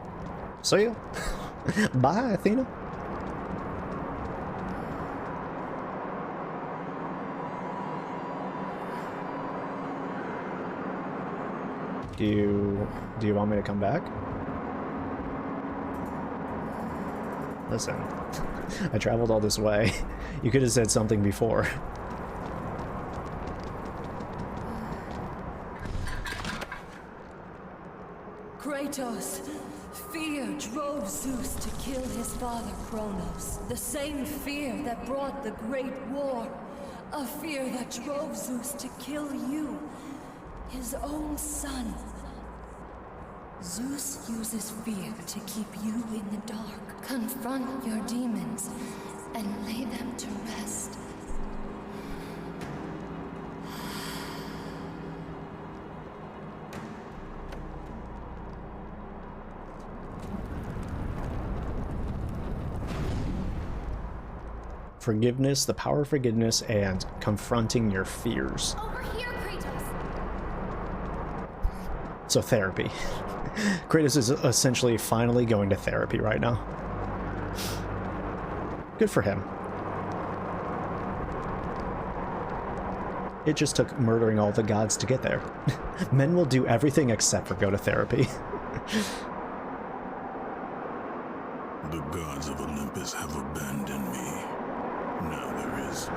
see ya. Bye, Athena. Do you want me to come back? Listen, I traveled all this way. You could have said something before. Kratos, fear drove Zeus to kill his father Kronos. The same fear that brought the Great War. A fear that drove Zeus to kill you, his own son. Zeus uses fear to keep you in the dark. Confront your demons and lay them to rest. Forgiveness, the power of forgiveness, and confronting your fears. Over here, Kratos. So therapy. Kratos is essentially finally going to therapy right now. Good for him. It just took murdering all the gods to get there. Men will do everything except for go to therapy. The gods of Olympus have abandoned me. Now there is.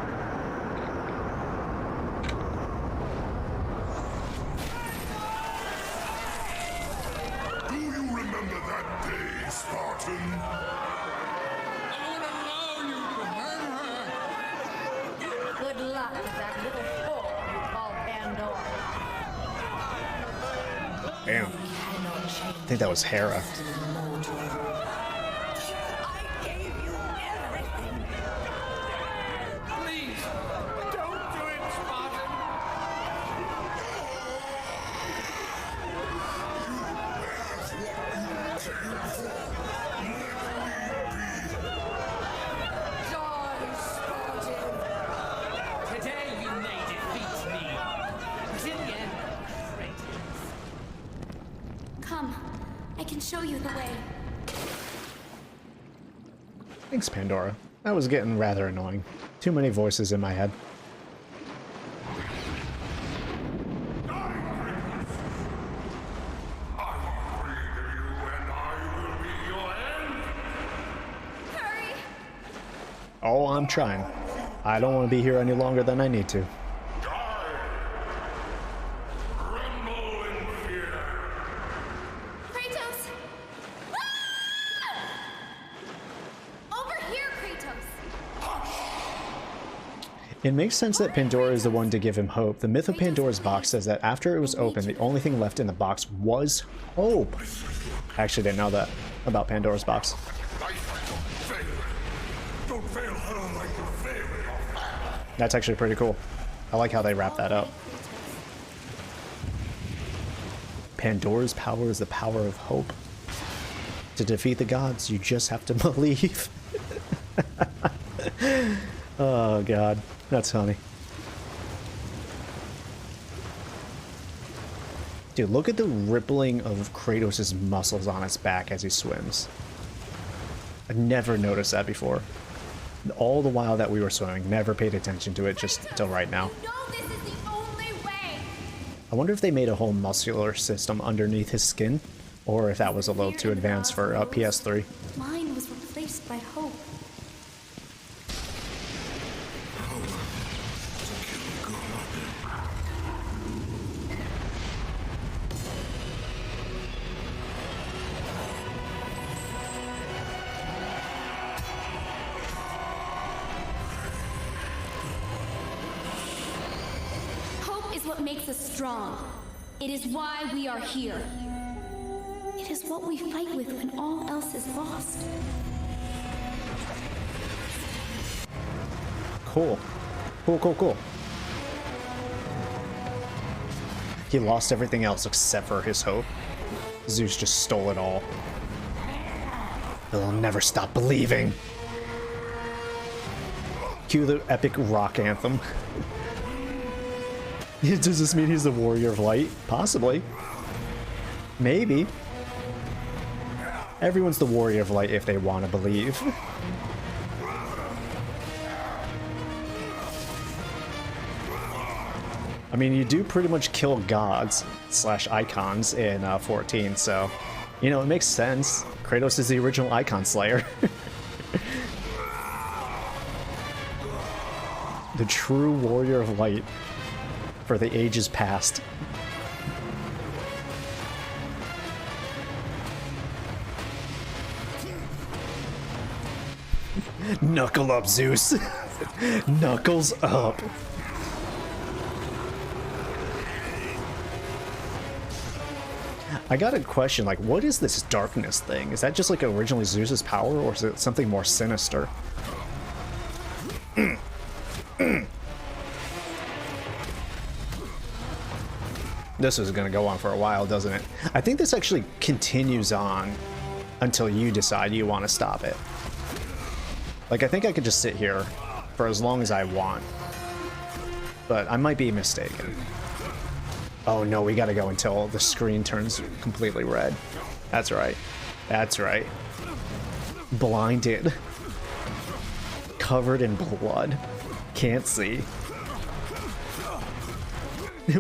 Do you remember that day, Spartan? I would allow you to hurt her. Good luck with that little whore you call Pandora. Damn. I think that was Hera. I gave you everything. Please, don't do it, Spartan. Joy, Spartan. Today you may defeat me, but in the end, Come, I can show you the way. Thanks, Pandora. That was getting rather annoying. Too many voices in my head. Hurry! Oh, I'm trying. I don't want to be here any longer than I need to. Kratos! Ah! Over here, Kratos! It makes sense that Pandora is the one to give him hope. The myth of Pandora's box says that after it was opened, the only thing left in the box was hope. I actually didn't know that about Pandora's box. Don't fail her like you failed your father. That's actually pretty cool. I like how they wrap that up. Pandora's power is the power of hope. To defeat the gods, you just have to believe. Oh god, that's funny. Dude, look at the rippling of Kratos' muscles on his back as he swims. I've never noticed that before. All the while that we were swimming, never paid attention to it just till right now. You know this is the only way. I wonder if they made a whole muscular system underneath his skin, or if that was a little too advanced for PS3. Mine was replaced by hope. Hope is what makes us strong. It is why we are here. It is what we fight with when all else is lost. Cool. Cool, cool, cool. He lost everything else except for his hope. Zeus just stole it all. He'll never stop believing. Cue the epic rock anthem. Does this mean he's the warrior of light? Possibly. Maybe. Everyone's the warrior of light if they want to believe. I mean, you do pretty much kill gods / icons in 14, so, you know, it makes sense. Kratos is the original icon slayer. The true warrior of light for the ages past. Knuckle up, Zeus. Knuckles up. I got a question, like, what is this darkness thing? Is that just like originally Zeus's power, or is it something more sinister? This is gonna go on for a while, doesn't it? I think this actually continues on until you decide you want to stop it. Like, I think I could just sit here for as long as I want. But I might be mistaken. Oh no, we gotta go until the screen turns completely red. That's right. That's right. Blinded. Covered in blood. Can't see.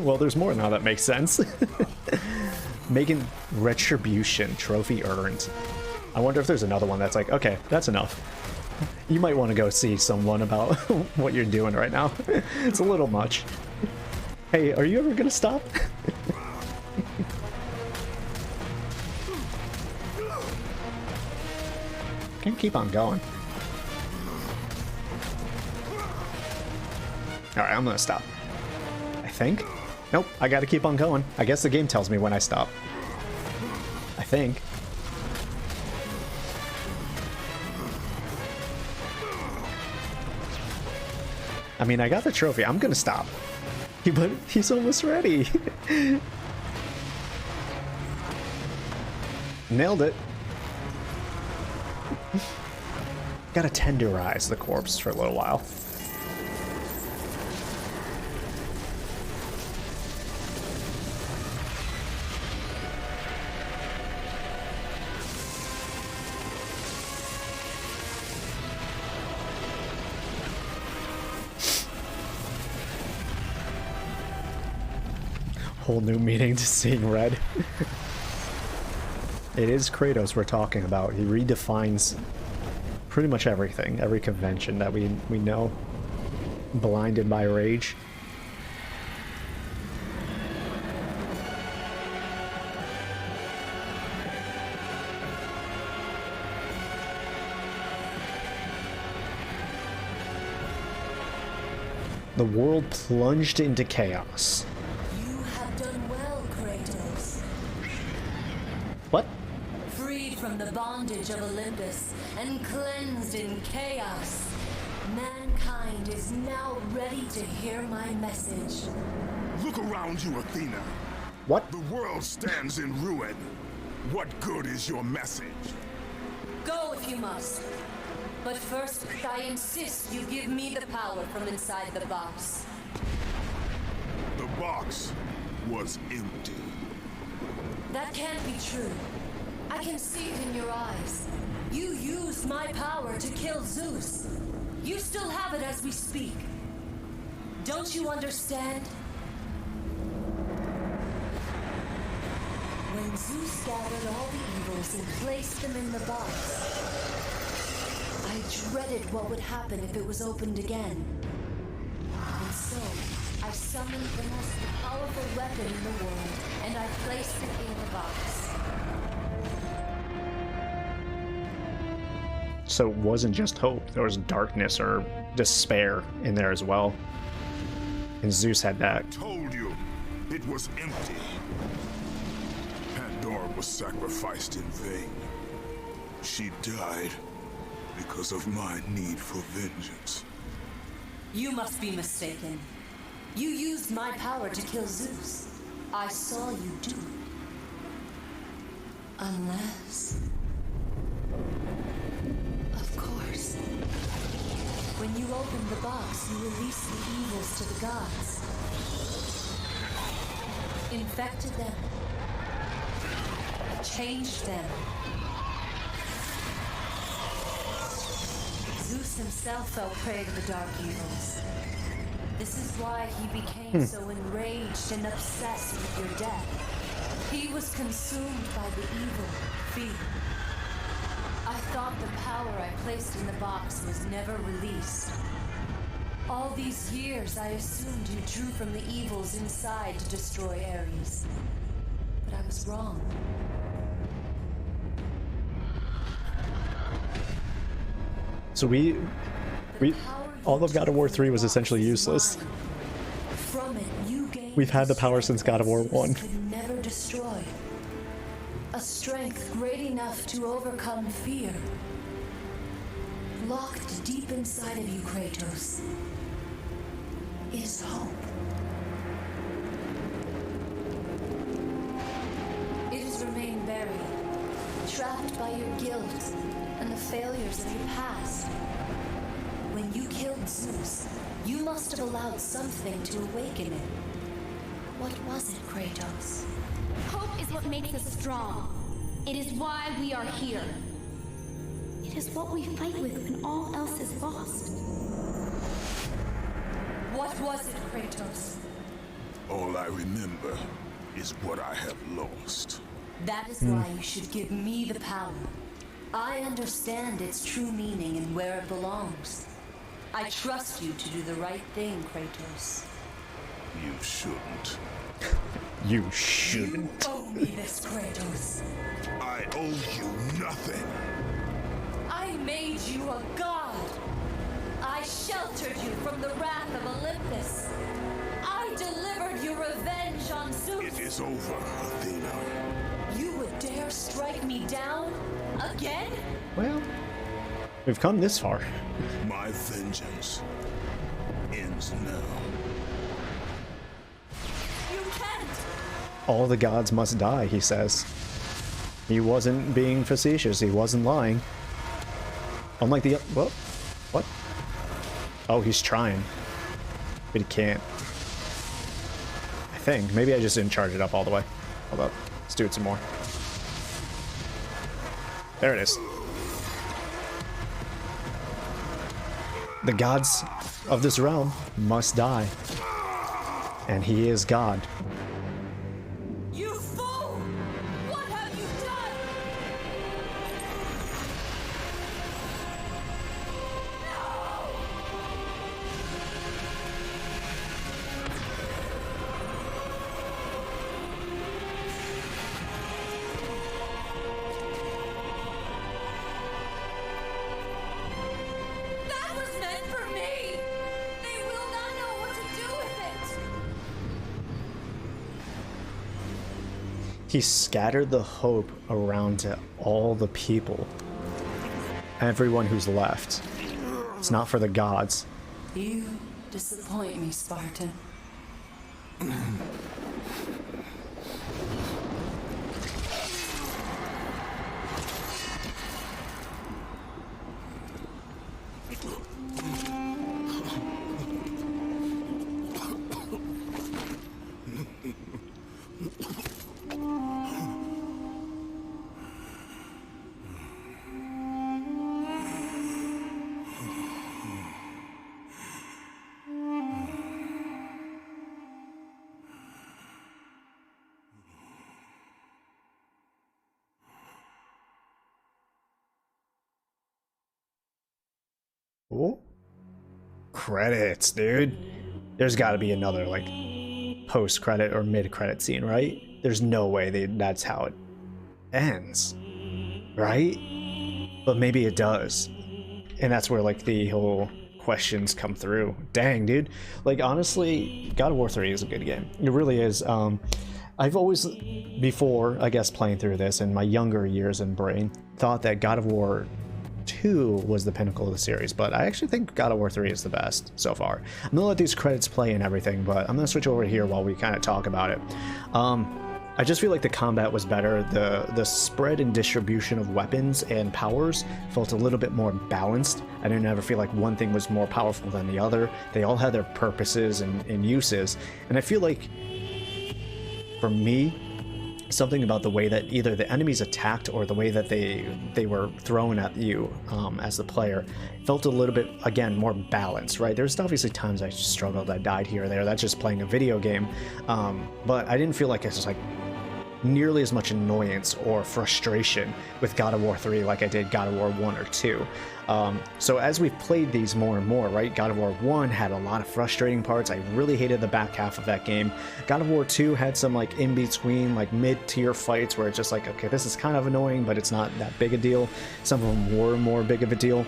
Well, there's more now that makes sense. Making retribution, trophy earned. I wonder if there's another one that's like, okay, that's enough. You might want to go see someone about what you're doing right now. It's a little much. Hey, are you ever gonna stop? Can't keep on going. Alright, I'm gonna stop. I think? Nope, I gotta keep on going. I guess the game tells me when I stop. I think. I mean, I got the trophy. I'm gonna stop. But he's almost ready. Nailed it. Gotta tenderize the corpse for a little while. Whole new meaning to seeing red. It is Kratos we're talking about. He redefines pretty much everything, every convention that we know. Blinded by rage. The world plunged into chaos. What? Freed from the bondage of Olympus and cleansed in chaos, man mankind is now ready to hear my message. Look around you, Athena. What? The world stands in ruin. What good is your message? Go if you must. But first, I insist you give me the power from inside the box. The box was empty. That can't be true. I can see it in your eyes. You used my power to kill Zeus. You still have it as we speak. Don't you understand? When Zeus gathered all the evils and placed them in the box, I dreaded what would happen if it was opened again. And so, I summoned the most powerful weapon in the world, and I placed it in the box. So it wasn't just hope. There was darkness or despair in there as well. And Zeus had that. Told you, it was empty. Pandora was sacrificed in vain. She died because of my need for vengeance. You must be mistaken. You used my power to kill Zeus. I saw you do it. Unless... Of course. When you opened the box, you released the evils to the gods. Infected them. Changed them. Zeus himself fell prey to the dark evils. This is why he became so enraged and obsessed with your death. He was consumed by the evil, fear. I thought the power I placed in the box was never released. All these years, I assumed you drew from the evils inside to destroy Ares. But I was wrong. So we all of God of War 3 was essentially useless. From it, you gained We've had the power since God of War 1. could never destroy. A strength great enough to overcome fear. Locked deep inside of you, Kratos, is hope. It has remained buried, trapped by your guilt and the failures of your past. When you killed Zeus, you must have allowed something to awaken it. What was it, Kratos? Hope is what makes us strong. It is why we are here. It is what we fight with when all else is lost. What was it, Kratos? All I remember is what I have lost. That is why you should give me the power. I understand its true meaning and where it belongs. I trust you to do the right thing, Kratos. You shouldn't. You shouldn't. You owe me this, Kratos. I owe you nothing. I made you a god. I sheltered you from the wrath of Olympus. I delivered you revenge on Zeus. It is over, Athena. You would dare strike me down? Again? Well, we've come this far. My vengeance ends now. You can't! All the gods must die, he says. He wasn't being facetious, he wasn't lying. Unlike the... What? What? Oh, he's trying. But he can't. I think. Maybe I just didn't charge it up all the way. Hold up. Let's do it some more. There it is. The gods of this realm must die. And he is God. You fool! What have you done? That was meant for me! They will not know what to do with it! He scattered the hope around to all the people. Everyone who's left. It's not for the gods. You disappoint me, Spartan. Ooh. Credits, dude. There's got to be another like post-credit or mid-credit scene, right? There's no way that's how it ends, right? But maybe it does, and that's where like the whole questions come through. Dang, dude. Like honestly, God of War 3 is a good game. It really is. I've always, before I guess playing through this in my younger years in brain, thought that God of War 2 was the pinnacle of the series, but I actually think God of War 3 is the best so far. I'm gonna let these credits play and everything, but I'm gonna switch over here while we kind of talk about it. I just feel like the combat was better. The spread and distribution of weapons and powers felt a little bit more balanced. I didn't ever feel like one thing was more powerful than the other. They all had their purposes and uses, and I feel like, for me, something about the way that either the enemies attacked or the way that they were thrown at you as the player felt a little bit, again, more balanced, right? There's obviously times I struggled, I died here or there. That's just playing a video game. But I didn't feel like it's like nearly as much annoyance or frustration with God of War 3 like I did God of War 1 or 2. So as we've played these more and more, right, God of War 1 had a lot of frustrating parts. I really hated the back half of that game. God of War 2 had some like in-between, like mid-tier fights where it's just like, okay, this is kind of annoying, but it's not that big a deal. Some of them were more big of a deal.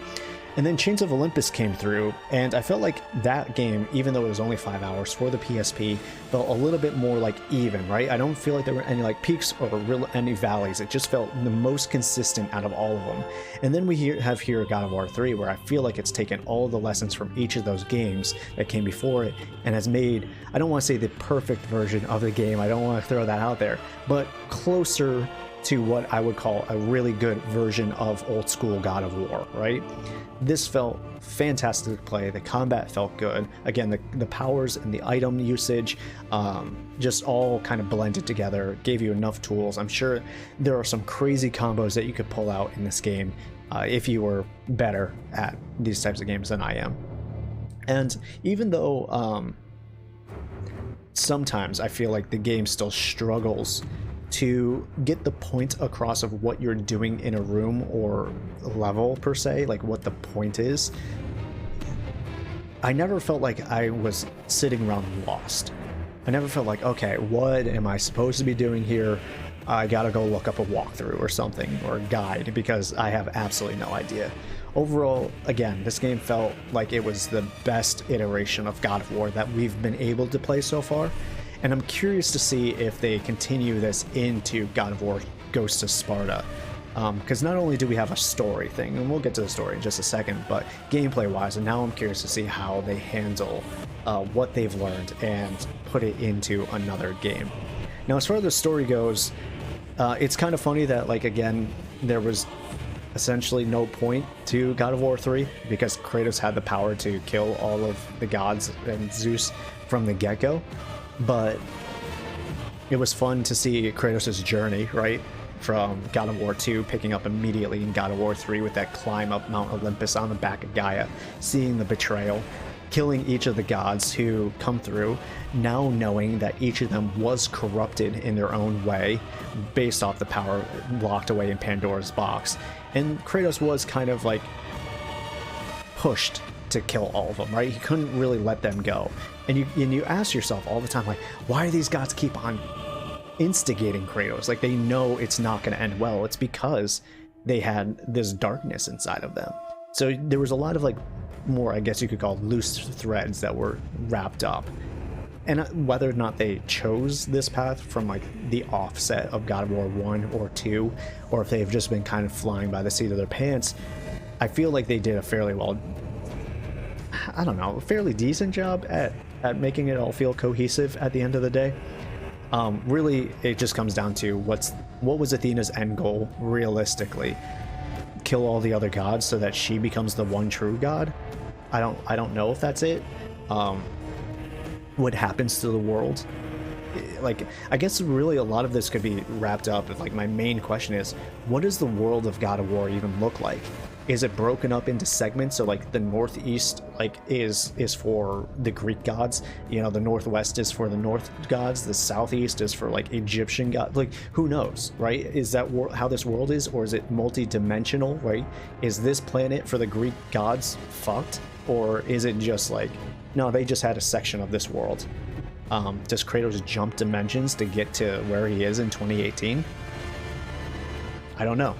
And then Chains of Olympus came through, and I felt like that game, even though it was only 5 hours for the PSP, felt a little bit more like even, right? I don't feel like there were any like peaks or any valleys. It just felt the most consistent out of all of them. And then we have here God of War 3, where I feel like it's taken all the lessons from each of those games that came before it and has made, I don't want to say the perfect version of the game, I don't want to throw that out there, but closer to what I would call a really good version of old school God of War, right? This felt fantastic to play. The combat felt good. Again, the powers and the item usage just all kind of blended together, gave you enough tools. I'm sure there are some crazy combos that you could pull out in this game if you were better at these types of games than I am. And even though sometimes I feel like the game still struggles to get the point across of what you're doing in a room or level per se, like what the point is, I never felt like I was sitting around lost. I never felt like, okay, what am I supposed to be doing here? I gotta go look up a walkthrough or something, or a guide, because I have absolutely no idea. Overall, again, this game felt like it was the best iteration of God of War that we've been able to play so far. And I'm curious to see if they continue this into God of War Ghosts of Sparta. Because not only do we have a story thing, and we'll get to the story in just a second, but gameplay-wise, and now I'm curious to see how they handle what they've learned and put it into another game. Now, as far as the story goes, it's kind of funny that, like, again, there was essentially no point to God of War 3 because Kratos had the power to kill all of the gods and Zeus from the get-go. But it was fun to see Kratos' journey, right? From God of War 2 picking up immediately in God of War 3 with that climb up Mt Olympus on the back of Gaia, seeing the betrayal, killing each of the gods who come through, now knowing that each of them was corrupted in their own way based off the power locked away in Pandora's box. And Kratos was kind of like pushed to kill all of them, right? He couldn't really let them go. And you ask yourself all the time, like, why do these gods keep on instigating Kratos? Like, they know it's not going to end well. It's because they had this darkness inside of them. So there was a lot of, like, more, I guess you could call loose threads that were wrapped up. And whether or not they chose this path from, like, the offset of God of War 1 or 2, or if they've just been kind of flying by the seat of their pants, I feel like they did a fairly well... I don't know, a fairly decent job at making it all feel cohesive at the end of the day. Really, it just comes down to what was Athena's end goal realistically? Kill all the other gods so that she becomes the one true god? I don't know if that's it. What happens to the world? Like, I guess really a lot of this could be wrapped up with, like, my main question is, what does the world of God of War even look like? Is it broken up into segments? So like the northeast is for the Greek gods, you know, the northwest is for the North gods, the southeast is for like Egyptian gods. Like, who knows, right? Is that how this world is, or is it multi-dimensional, right? Is this planet for the Greek gods fucked, or is it just like, no, they just had a section of this world? Does Kratos jump dimensions to get to where he is in 2018? I don't know.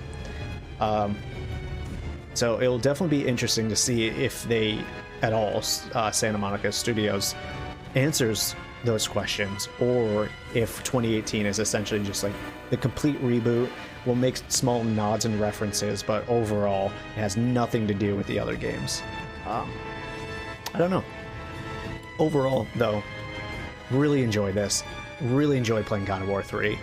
So it'll definitely be interesting to see if they, at all, Santa Monica Studios, answers those questions, or if 2018 is essentially just like the complete reboot. We'll make small nods and references, but overall, it has nothing to do with the other games. I don't know. Overall, though, really enjoy this. Really enjoy playing God of War 3.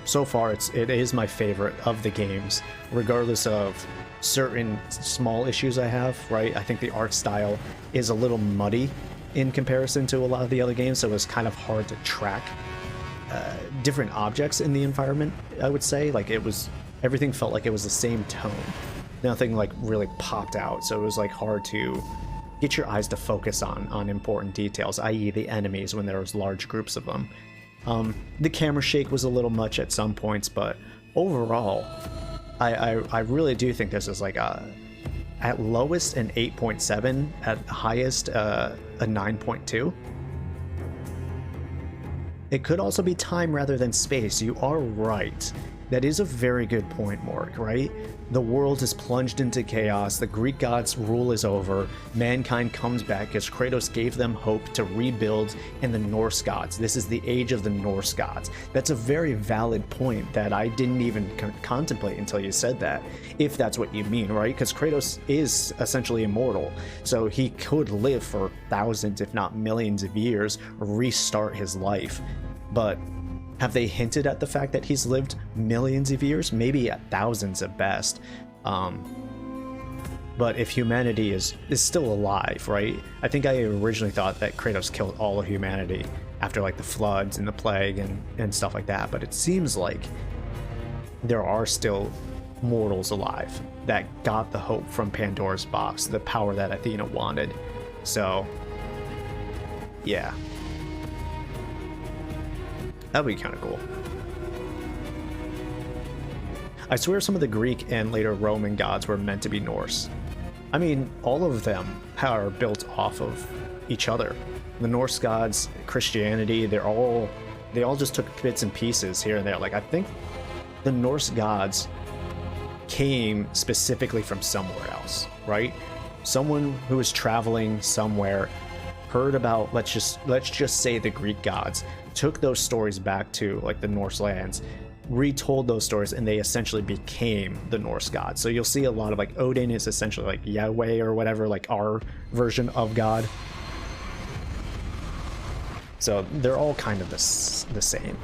So far, it is my favorite of the games, regardless of certain small issues I have, right? I think the art style is a little muddy in comparison to a lot of the other games, so it's kind of hard to track different objects in the environment, I would say. Like, everything felt like it was the same tone. Nothing like really popped out, so it was like hard to get your eyes to focus on important details, i.e. the enemies when there was large groups of them. The camera shake was a little much at some points, but overall, I really do think this is like at lowest an 8.7, at highest a 9.2. It could also be time rather than space. You are right. That is a very good point, Morg, right? The world is plunged into chaos, the Greek gods' rule is over, mankind comes back as Kratos gave them hope to rebuild in the Norse gods. This is the age of the Norse gods. That's a very valid point that I didn't even contemplate until you said that, if that's what you mean, right? Because Kratos is essentially immortal, so he could live for thousands, if not millions of years, restart his life. But have they hinted at the fact that he's lived millions of years? Maybe at thousands at best. But if humanity is still alive, right? I think I originally thought that Kratos killed all of humanity after like the floods and the plague and stuff like that. But it seems like there are still mortals alive that got the hope from Pandora's box, the power that Athena wanted. So, yeah. That would be kind of cool. I swear some of the Greek and later Roman gods were meant to be Norse. I mean, all of them are built off of each other. The Norse gods, Christianity, they all just took bits and pieces here and there. Like, I think the Norse gods came specifically from somewhere else, right? Someone who was traveling somewhere heard about, let's just say the Greek gods, took those stories back to like the Norse lands, retold those stories, and they essentially became the Norse gods. So you'll see a lot of like Odin is essentially like Yahweh or whatever, like our version of God. So they're all kind of the same.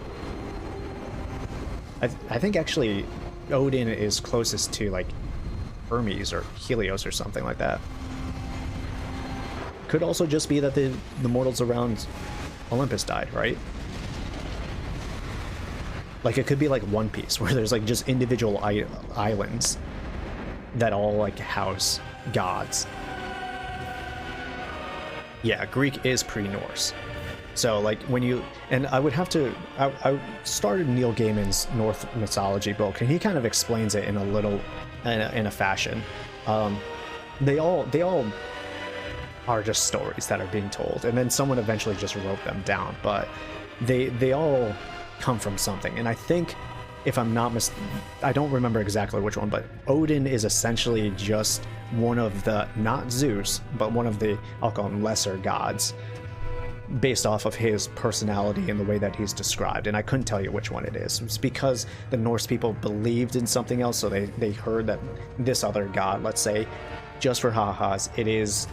I think actually Odin is closest to like Hermes or Helios or something like that. Could also just be that the mortals around Olympus died, right? Like, it could be like One Piece, where there's like just individual islands that all like house gods. Yeah, Greek is pre-Norse. So like when you, and I would have to, I started Neil Gaiman's Norse mythology book, and he kind of explains it in a little, in a fashion. They all are just stories that are being told, and then someone eventually just wrote them down, but they all come from something. And I think, if I'm not I don't remember exactly which one, but Odin is essentially just one of the, not Zeus, but one of the, I'll call them lesser gods, based off of his personality and the way that he's described. And I couldn't tell you which one it is. It's because the Norse people believed in something else, so they heard that this other god, let's say, just for ha-has, it is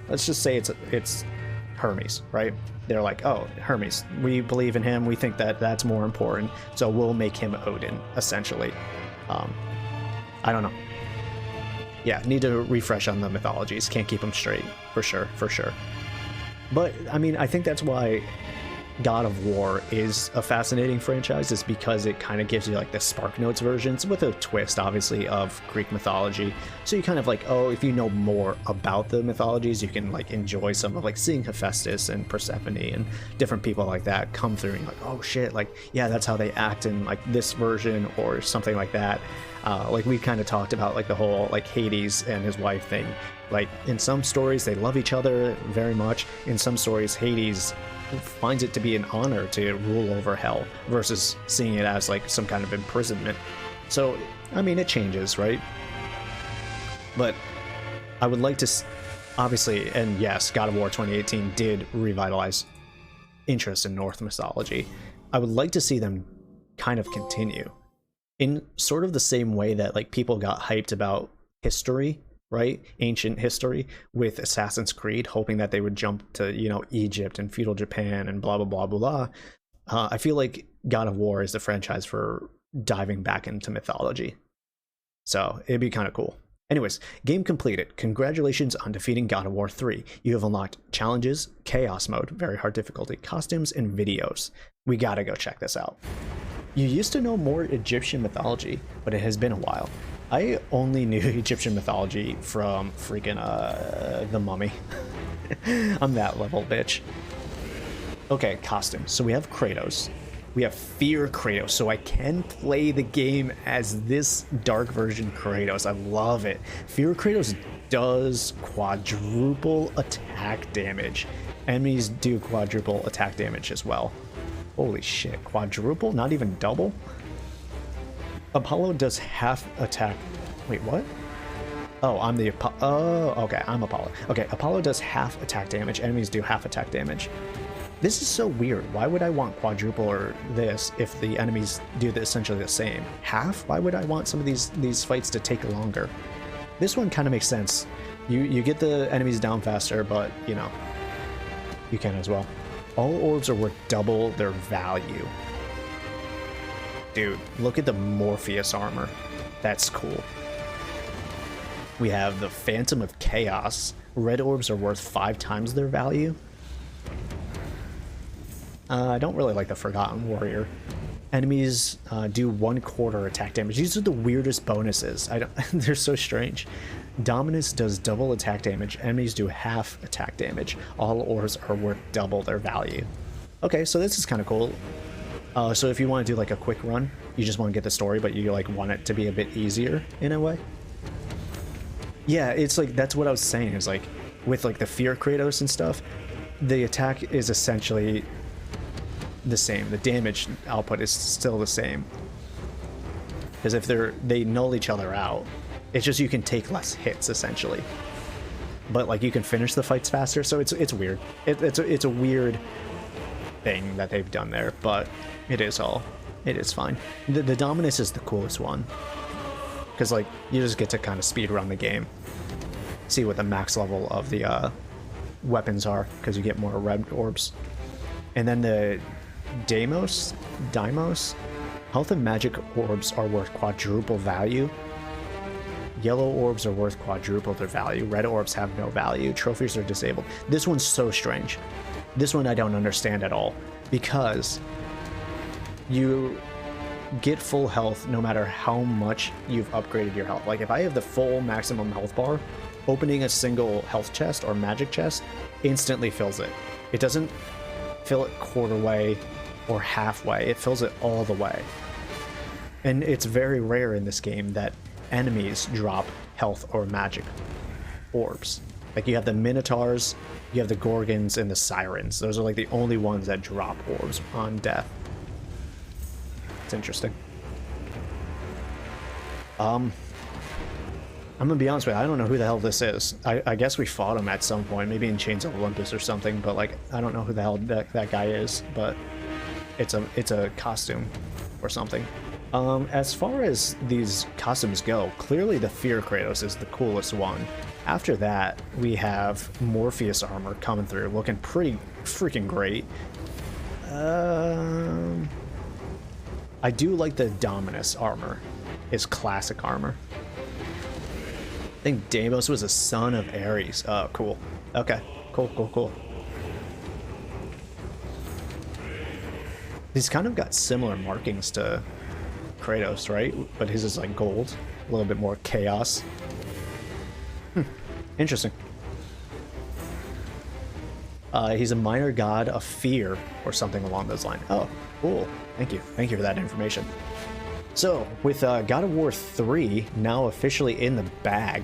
let's just say it's Hermes, right? They're like, oh, Hermes, we believe in him, we think that that's more important, so we'll make him Odin, essentially. I don't know. Yeah, need to refresh on the mythologies. Can't keep them straight, for sure, for sure. But, I mean, I think that's why God of War is a fascinating franchise, is because it kind of gives you like the Spark Notes versions with a twist, obviously, of Greek mythology. So you kind of like, oh, if you know more about the mythologies, you can like enjoy some of like seeing Hephaestus and Persephone and different people like that come through and you're like, oh shit, like, yeah, that's how they act in like this version or something like that. Like we kind of talked about like the whole like Hades and his wife thing. Like in some stories they love each other very much. In some stories Hades finds it to be an honor to rule over hell versus seeing it as like some kind of imprisonment. So I mean, it changes, right? But I would like to obviously, and yes, God of War 2018 did revitalize interest in Norse mythology. I would like to see them kind of continue in sort of the same way that like people got hyped about history, right? Ancient history with Assassin's Creed, hoping that they would jump to, you know, Egypt and feudal Japan and blah, blah, blah, blah, blah. I feel like God of War is the franchise for diving back into mythology. So it'd be kind of cool. Anyways, game completed. Congratulations on defeating God of War 3. You have unlocked challenges, chaos mode, very hard difficulty, costumes, and videos. We gotta go check this out. You used to know more Egyptian mythology, but it has been a while. I only knew Egyptian mythology from freaking The Mummy. I'm that level, bitch. Okay, costumes. So we have Kratos. We have Fear Kratos, so I can play the game as this dark version Kratos. I love it. Fear Kratos does quadruple attack damage. Enemies do quadruple attack damage as well. Holy shit, quadruple? Not even double? Apollo does half attack. Wait, what? Oh, I'm the oh, okay, I'm Apollo. Okay, Apollo does half attack damage. Enemies do half attack damage. This is so weird. Why would I want quadruple or this if the enemies do essentially the same? Half? Why would I want some of these fights to take longer? This one kind of makes sense. You get the enemies down faster, but you know, you can as well. All orbs are worth double their value. Dude, look at the Morpheus armor. That's cool. We have the Phantom of Chaos. Red orbs are worth 5 times their value. I don't really like the Forgotten Warrior. Enemies do 1/4 attack damage. These are the weirdest bonuses. They're so strange. Dominus does double attack damage. Enemies do half attack damage. All orbs are worth double their value. Okay, so this is kind of cool. So if you want to do like a quick run, you just want to get the story, but you like want it to be a bit easier in a way. Yeah, it's like, that's what I was saying, is like with like the Fear Kratos and stuff, the attack is essentially the same. The damage output is still the same. Because if they null each other out, it's just you can take less hits essentially. But like you can finish the fights faster, so it's weird. It's a weird thing that they've done there, but it is fine. The Dominus is the coolest one. Because like you just get to kind of speed run the game. See what the max level of the weapons are, because you get more red orbs. And then the Deimos, health and magic orbs are worth quadruple value. Yellow orbs are worth quadruple their value. Red orbs have no value. Trophies are disabled. This one's so strange. This one I don't understand at all, because you get full health no matter how much you've upgraded your health. Like if I have the full maximum health bar, opening a single health chest or magic chest instantly fills it. It doesn't fill it quarter way or halfway. It fills it all the way. And it's very rare in this game that enemies drop health or magic orbs. Like you have the Minotaurs, you have the Gorgons, and the Sirens. Those are like the only ones that drop orbs on death. It's interesting. I'm gonna be honest with you, I don't know who the hell this is. I guess we fought him at some point, maybe in Chains of Olympus or something, but like I don't know who the hell that guy is, but it's a costume or something. As far as these costumes go, clearly the Fear Kratos is the coolest one. After that, we have Morpheus armor coming through, looking pretty freaking great. I do like the Dominus armor, his classic armor. I think Deimos was a son of Ares. Oh, cool. Okay, cool. He's kind of got similar markings to Kratos, right? But his is like gold, a little bit more chaos. Interesting. He's a minor god of fear or something along those lines. Oh, cool. Thank you for that information. So, with God of War 3 now officially in the bag,